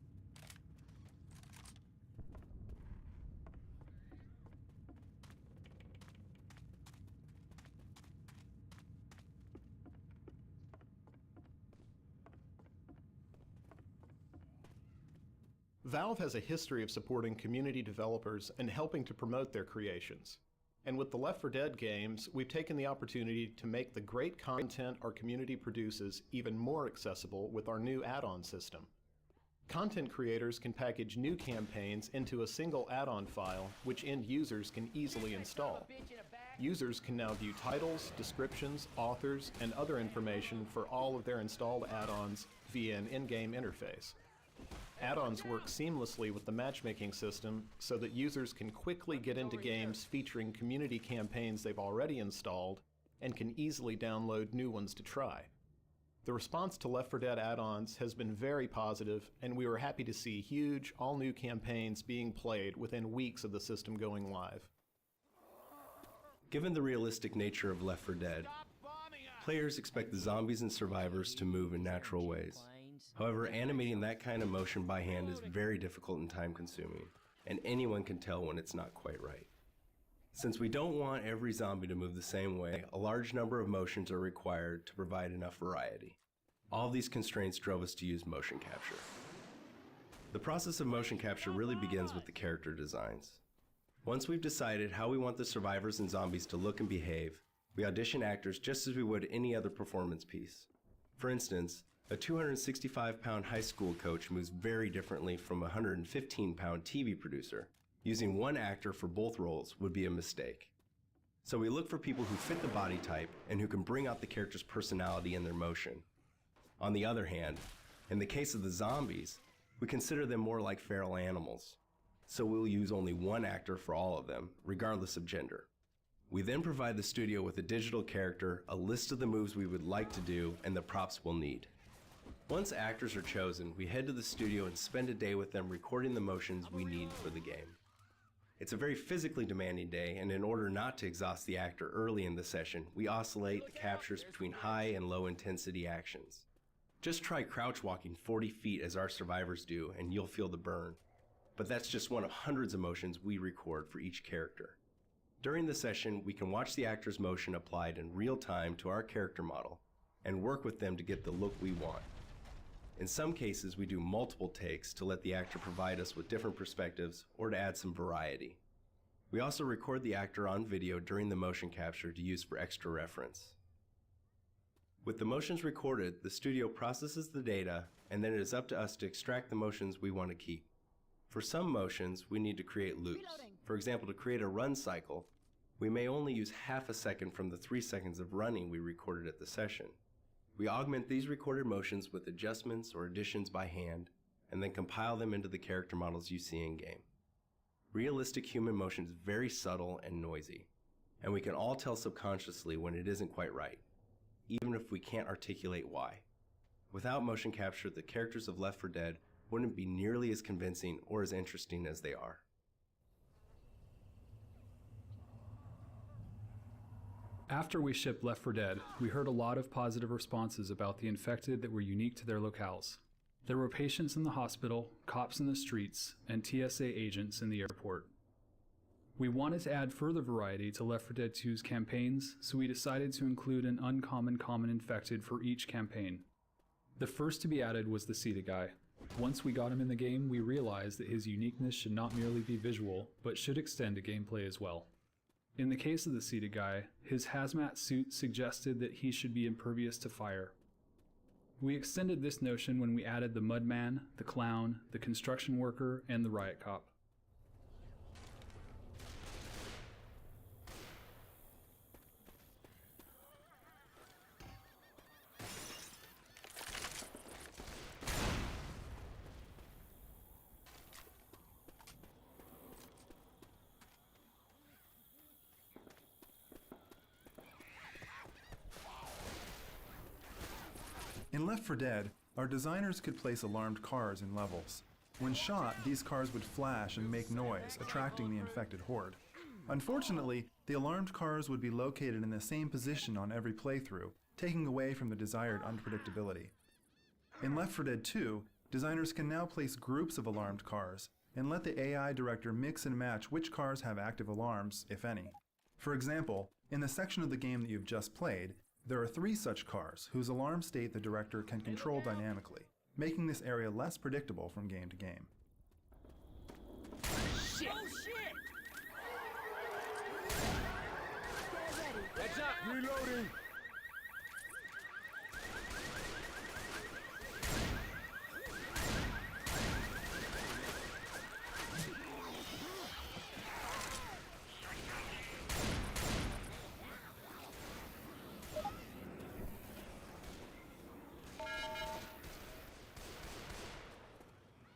Valve has a history of supporting community developers and helping to promote their creations. And with the Left 4 Dead games, we've taken the opportunity to make the great content our community produces even more accessible with our new add-on system. Content creators can package new campaigns into a single add-on file, which end users can easily install. Users can now view titles, descriptions, authors, and other information for all of their installed add-ons via an in-game interface. Add-ons work seamlessly with the matchmaking system so that users can quickly get into games featuring community campaigns they've already installed and can easily download new ones to try. The response to Left 4 Dead add-ons has been very positive, and we were happy to see huge, all-new campaigns being played within weeks of the system going live. Given the realistic nature of Left 4 Dead, players expect the zombies and survivors to move in natural ways. However, animating that kind of motion by hand is very difficult and time-consuming, and anyone can tell when it's not quite right. Since we don't want every zombie to move the same way, a large number of motions are required to provide enough variety. All these constraints drove us to use motion capture. The process of motion capture really begins with the character designs. Once we've decided how we want the survivors and zombies to look and behave, we audition actors just as we would any other performance piece. For instance, a 265-pound high school coach moves very differently from a 115-pound TV producer. Using one actor for both roles would be a mistake. So we look for people who fit the body type and who can bring out the character's personality in their motion. On the other hand, in the case of the zombies, we consider them more like feral animals. so we'll use only one actor for all of them, regardless of gender. We then provide the studio with a digital character, a list of the moves we would like to do, and the props we'll need. Once actors are chosen, we head to the studio and spend a day with them recording the motions we need for the game. It's a very physically demanding day, and in order not to exhaust the actor early in the session, we oscillate the captures between high and low intensity actions. Just try crouch walking 40 feet as our survivors do, and you'll feel the burn. But that's just one of hundreds of motions we record for each character. During the session, we can watch the actor's motion applied in real time to our character model, and work with them to get the look we want. In some cases, we do multiple takes to let the actor provide us with different perspectives or to add some variety. We also record the actor on video during the motion capture to use for extra reference. With the motions recorded, the studio processes the data, and then it is up to us to extract the motions we want to keep. For some motions, we need to create loops. For example, to create a run cycle, we may only use half a second from the 3 seconds of running we recorded at the session. We augment these recorded motions with adjustments or additions by hand, and then compile them into the character models you see in-game. Realistic human motion is very subtle and noisy, and we can all tell subconsciously when it isn't quite right, even if we can't articulate why. Without motion capture, the characters of Left 4 Dead wouldn't be nearly as convincing or as interesting as they are. After we shipped Left 4 Dead, we heard a lot of positive responses about the infected that were unique to their locales. There were patients in the hospital, cops in the streets, and TSA agents in the airport. We wanted to add further variety to Left 4 Dead 2's campaigns, so we decided to include an uncommon common infected for each campaign. The first to be added was the Sita guy. Once we got him in the game, we realized that his uniqueness should not merely be visual, but should extend to gameplay as well. In the case of the Sita guy, his hazmat suit suggested that he should be impervious to fire. We extended this notion when we added the Mudman, the Clown, the Construction Worker, and the Riot Cop. In Left 4 Dead, our designers could place alarmed cars in levels. When shot, these cars would flash and make noise, attracting the infected horde. Unfortunately, the alarmed cars would be located in the same position on every playthrough, taking away from the desired unpredictability. In Left 4 Dead 2, designers can now place groups of alarmed cars and let the AI director mix and match which cars have active alarms, if any. For example, in the section of the game that you've just played, there are 3 such cars whose alarm state the director can control dynamically, making this area less predictable from game to game. Shit! Oh, shit! Heads up! Reloading!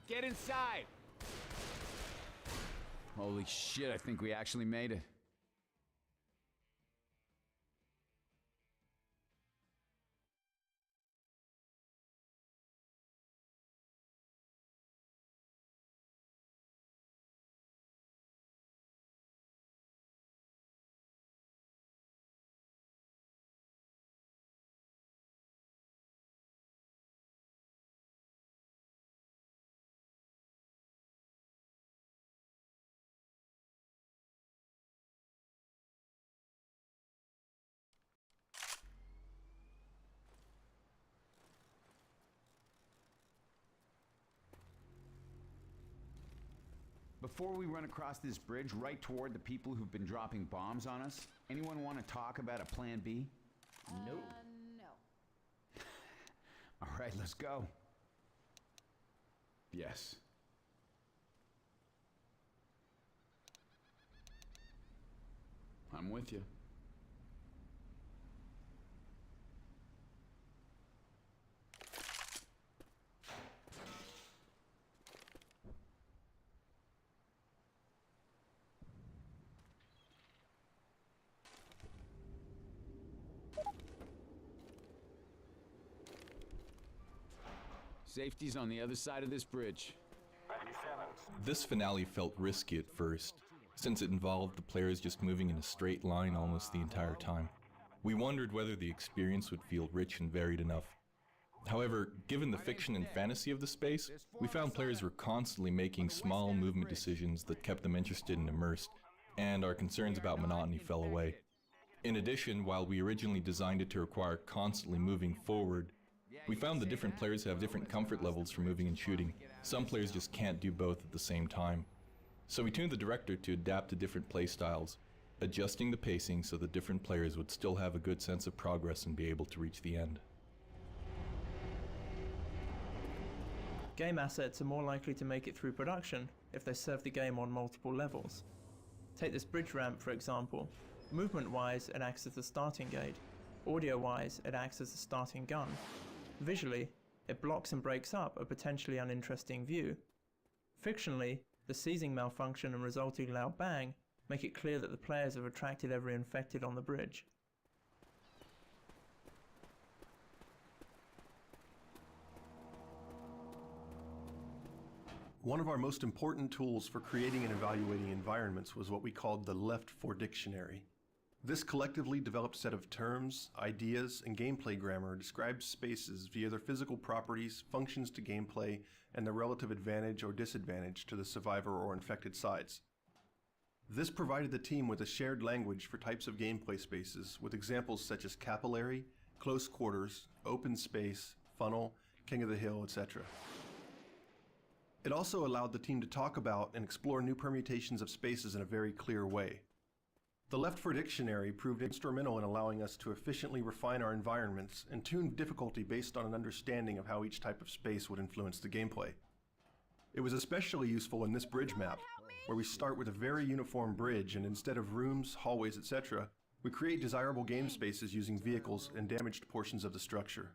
Get inside! Holy shit, I think we actually made it. Before we run across this bridge right toward the people who've been dropping bombs on us, anyone want to talk about a plan B? No. All right, let's go. Yes. I'm with you. Safety's on the other side of this bridge. This finale felt risky at first, since it involved the players just moving in a straight line almost the entire time. We wondered whether the experience would feel rich and varied enough. However, given the fiction and fantasy of the space, we found players were constantly making small movement decisions that kept them interested and immersed, and our concerns about monotony fell away. In addition, while we originally designed it to require constantly moving forward, we found that different players have different comfort levels for moving and shooting. Some players just can't do both at the same time. So we tuned the director to adapt to different play styles, adjusting the pacing so that different players would still have a good sense of progress and be able to reach the end. Game assets are more likely to make it through production if they serve the game on multiple levels. Take this bridge ramp for example. Movement-wise, it acts as the starting gate. Audio-wise, it acts as the starting gun. Visually, it blocks and breaks up a potentially uninteresting view. Fictionally, the seizing malfunction and resulting loud bang make it clear that the players have attracted every infected on the bridge. One of our most important tools for creating and evaluating environments was what we called the Left for Dictionary. This collectively developed set of terms, ideas, and gameplay grammar describes spaces via their physical properties, functions to gameplay, and their relative advantage or disadvantage to the survivor or infected sides. This provided the team with a shared language for types of gameplay spaces with examples such as capillary, close quarters, open space, funnel, king of the hill, etc. It also allowed the team to talk about and explore new permutations of spaces in a very clear way. The Left for Dictionary proved instrumental in allowing us to efficiently refine our environments and tune difficulty based on an understanding of how each type of space would influence the gameplay. It was especially useful in this bridge map, where we start with a very uniform bridge and instead of rooms, hallways, etc., we create desirable game spaces using vehicles and damaged portions of the structure.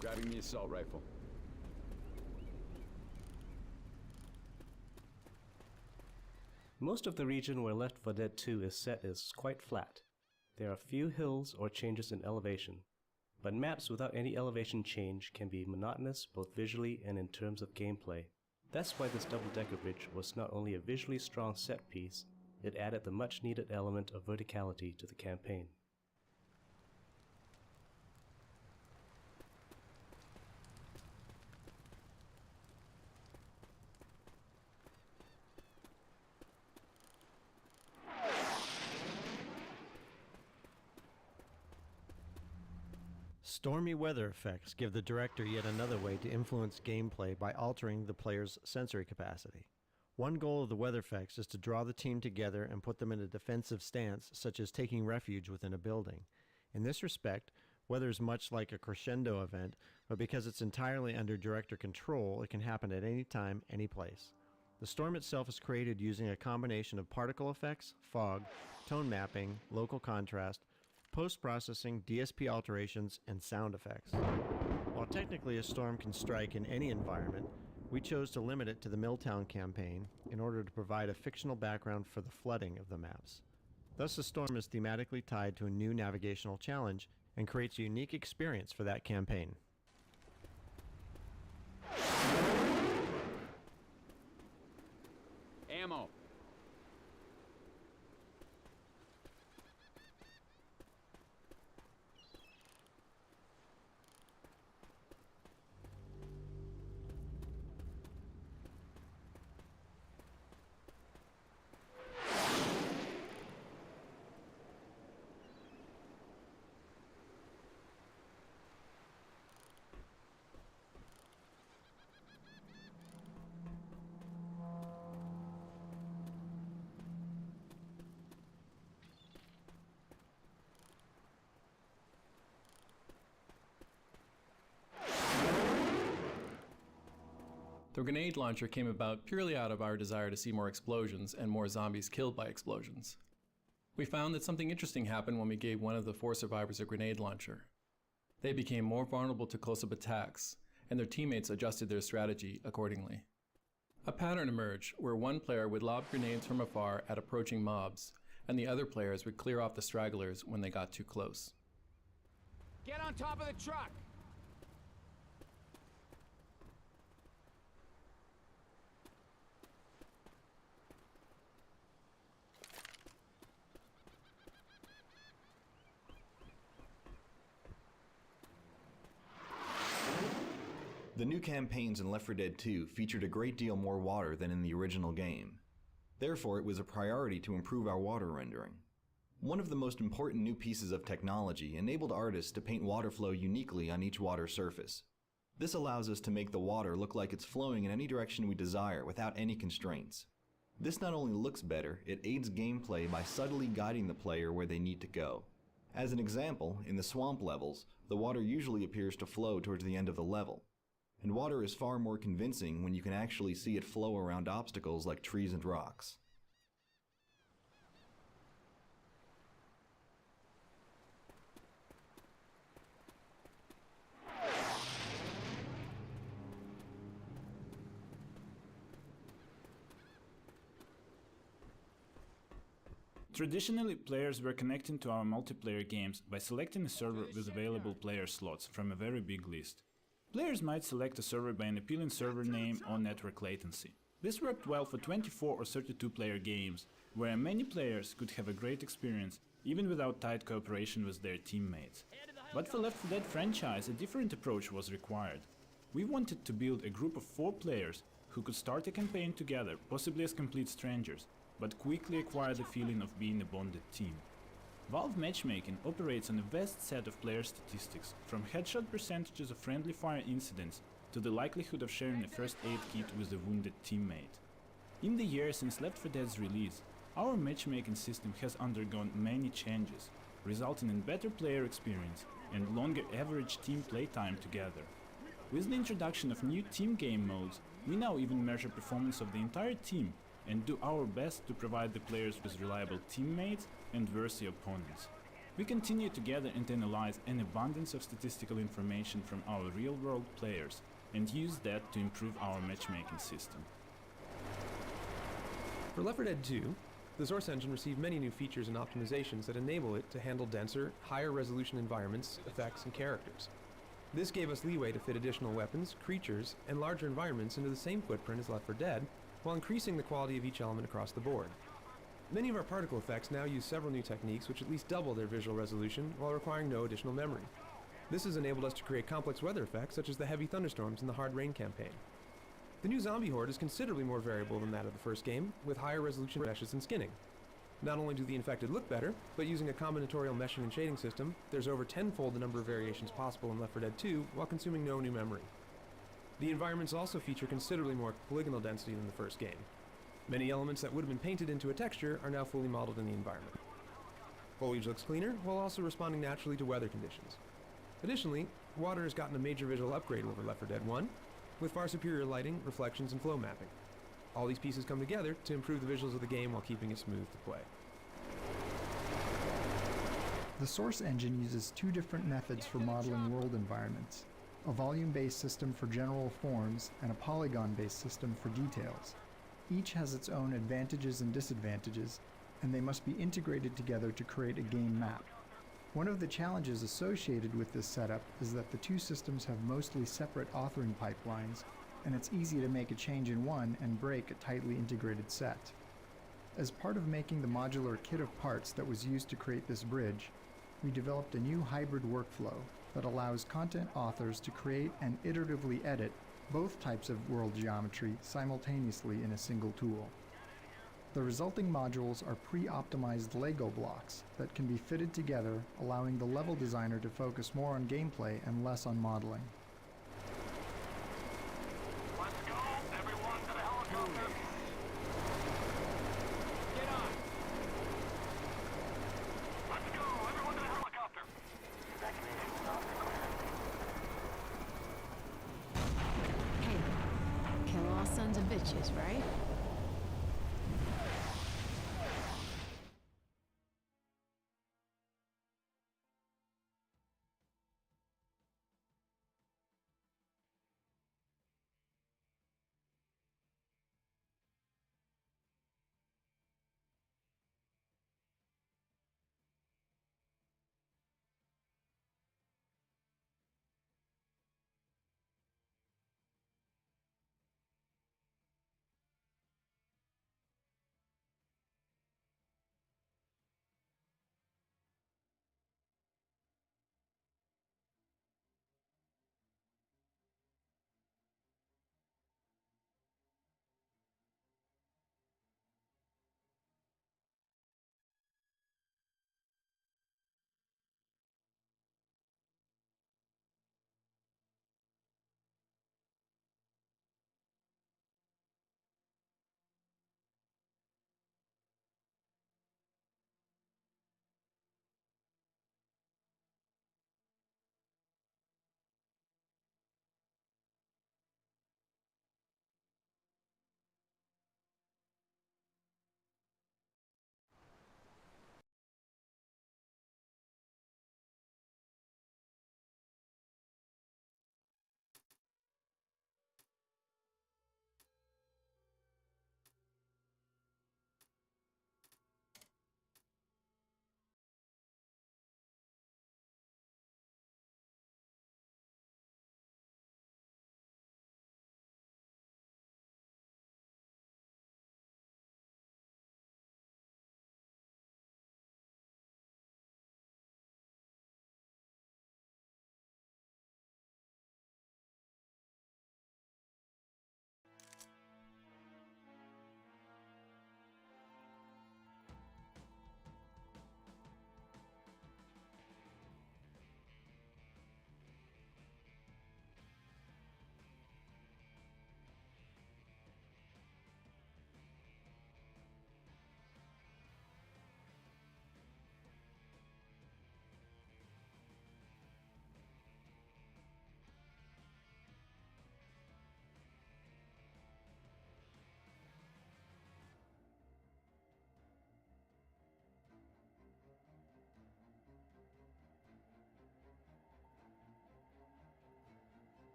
Grabbing the assault rifle. Most of the region where Left 4 Dead 2 is set is quite flat. There are few hills or changes in elevation, but maps without any elevation change can be monotonous both visually and in terms of gameplay. That's why this double-decker bridge was not only a visually strong set piece, it added the much-needed element of verticality to the campaign. Stormy weather effects give the director yet another way to influence gameplay by altering the player's sensory capacity. One goal of the weather effects is to draw the team together and put them in a defensive stance, such as taking refuge within a building. In this respect, weather is much like a crescendo event, but because it's entirely under director control, it can happen at any time, any place. The storm itself is created using a combination of particle effects, fog, tone mapping, local contrast, post-processing, DSP alterations, and sound effects. While technically a storm can strike in any environment, we chose to limit it to the Milltown campaign in order to provide a fictional background for the flooding of the maps. Thus, the storm is thematically tied to a new navigational challenge and creates a unique experience for that campaign. Ammo. The grenade launcher came about purely out of our desire to see more explosions and more zombies killed by explosions. We found that something interesting happened when we gave one of the 4 survivors a grenade launcher. They became more vulnerable to close-up attacks, and their teammates adjusted their strategy accordingly. A pattern emerged where one player would lob grenades from afar at approaching mobs, and the other players would clear off the stragglers when they got too close. Get on top of the truck! The new campaigns in Left 4 Dead 2 featured a great deal more water than in the original game. Therefore, it was a priority to improve our water rendering. One of the most important new pieces of technology enabled artists to paint water flow uniquely on each water surface. This allows us to make the water look like it's flowing in any direction we desire without any constraints. This not only looks better, it aids gameplay by subtly guiding the player where they need to go. As an example, in the swamp levels, the water usually appears to flow towards the end of the level. And water is far more convincing when you can actually see it flow around obstacles like trees and rocks. Traditionally, players were connecting to our multiplayer games by selecting a server with available player slots from a very big list. Players might select a server by an appealing server name or network latency. This worked well for 24 or 32 player games, where many players could have a great experience even without tight cooperation with their teammates. But for Left 4 Dead franchise, a different approach was required. We wanted to build a group of 4 players who could start a campaign together, possibly as complete strangers, but quickly acquire the feeling of being a bonded team. Valve Matchmaking operates on a vast set of player statistics, from headshot percentages of friendly fire incidents to the likelihood of sharing a first aid kit with a wounded teammate. In the years since Left 4 Dead's release, our matchmaking system has undergone many changes, resulting in better player experience and longer average team playtime together. With the introduction of new team game modes, we now even measure performance of the entire team and do our best to provide the players with reliable teammates and worthy opponents. We continue to gather and analyze an abundance of statistical information from our real-world players and use that to improve our matchmaking system. For Left 4 Dead 2, the Source Engine received many new features and optimizations that enable it to handle denser, higher resolution environments, effects, and characters. This gave us leeway to fit additional weapons, creatures, and larger environments into the same footprint as Left 4 Dead, while increasing the quality of each element across the board. Many of our particle effects now use several new techniques which at least double their visual resolution while requiring no additional memory. This has enabled us to create complex weather effects such as the heavy thunderstorms in the Hard Rain campaign. The new zombie horde is considerably more variable than that of the first game, with higher resolution meshes and skinning. Not only do the infected look better, but using a combinatorial meshing and shading system, there's over tenfold the number of variations possible in Left 4 Dead 2 while consuming no new memory. The environments also feature considerably more polygonal density than the first game. Many elements that would have been painted into a texture are now fully modeled in the environment. Foliage looks cleaner, while also responding naturally to weather conditions. Additionally, water has gotten a major visual upgrade over Left 4 Dead 1, with far superior lighting, reflections, and flow mapping. All these pieces come together to improve the visuals of the game while keeping it smooth to play. The Source Engine uses 2 different methods for modeling world environments: a volume-based system for general forms and a polygon-based system for details. Each has its own advantages and disadvantages, and they must be integrated together to create a game map. One of the challenges associated with this setup is that the 2 systems have mostly separate authoring pipelines, and it's easy to make a change in one and break a tightly integrated set. As part of making the modular kit of parts that was used to create this bridge, we developed a new hybrid workflow that allows content authors to create and iteratively edit both types of world geometry simultaneously in a single tool. The resulting modules are pre-optimized Lego blocks that can be fitted together, allowing the level designer to focus more on gameplay and less on modeling.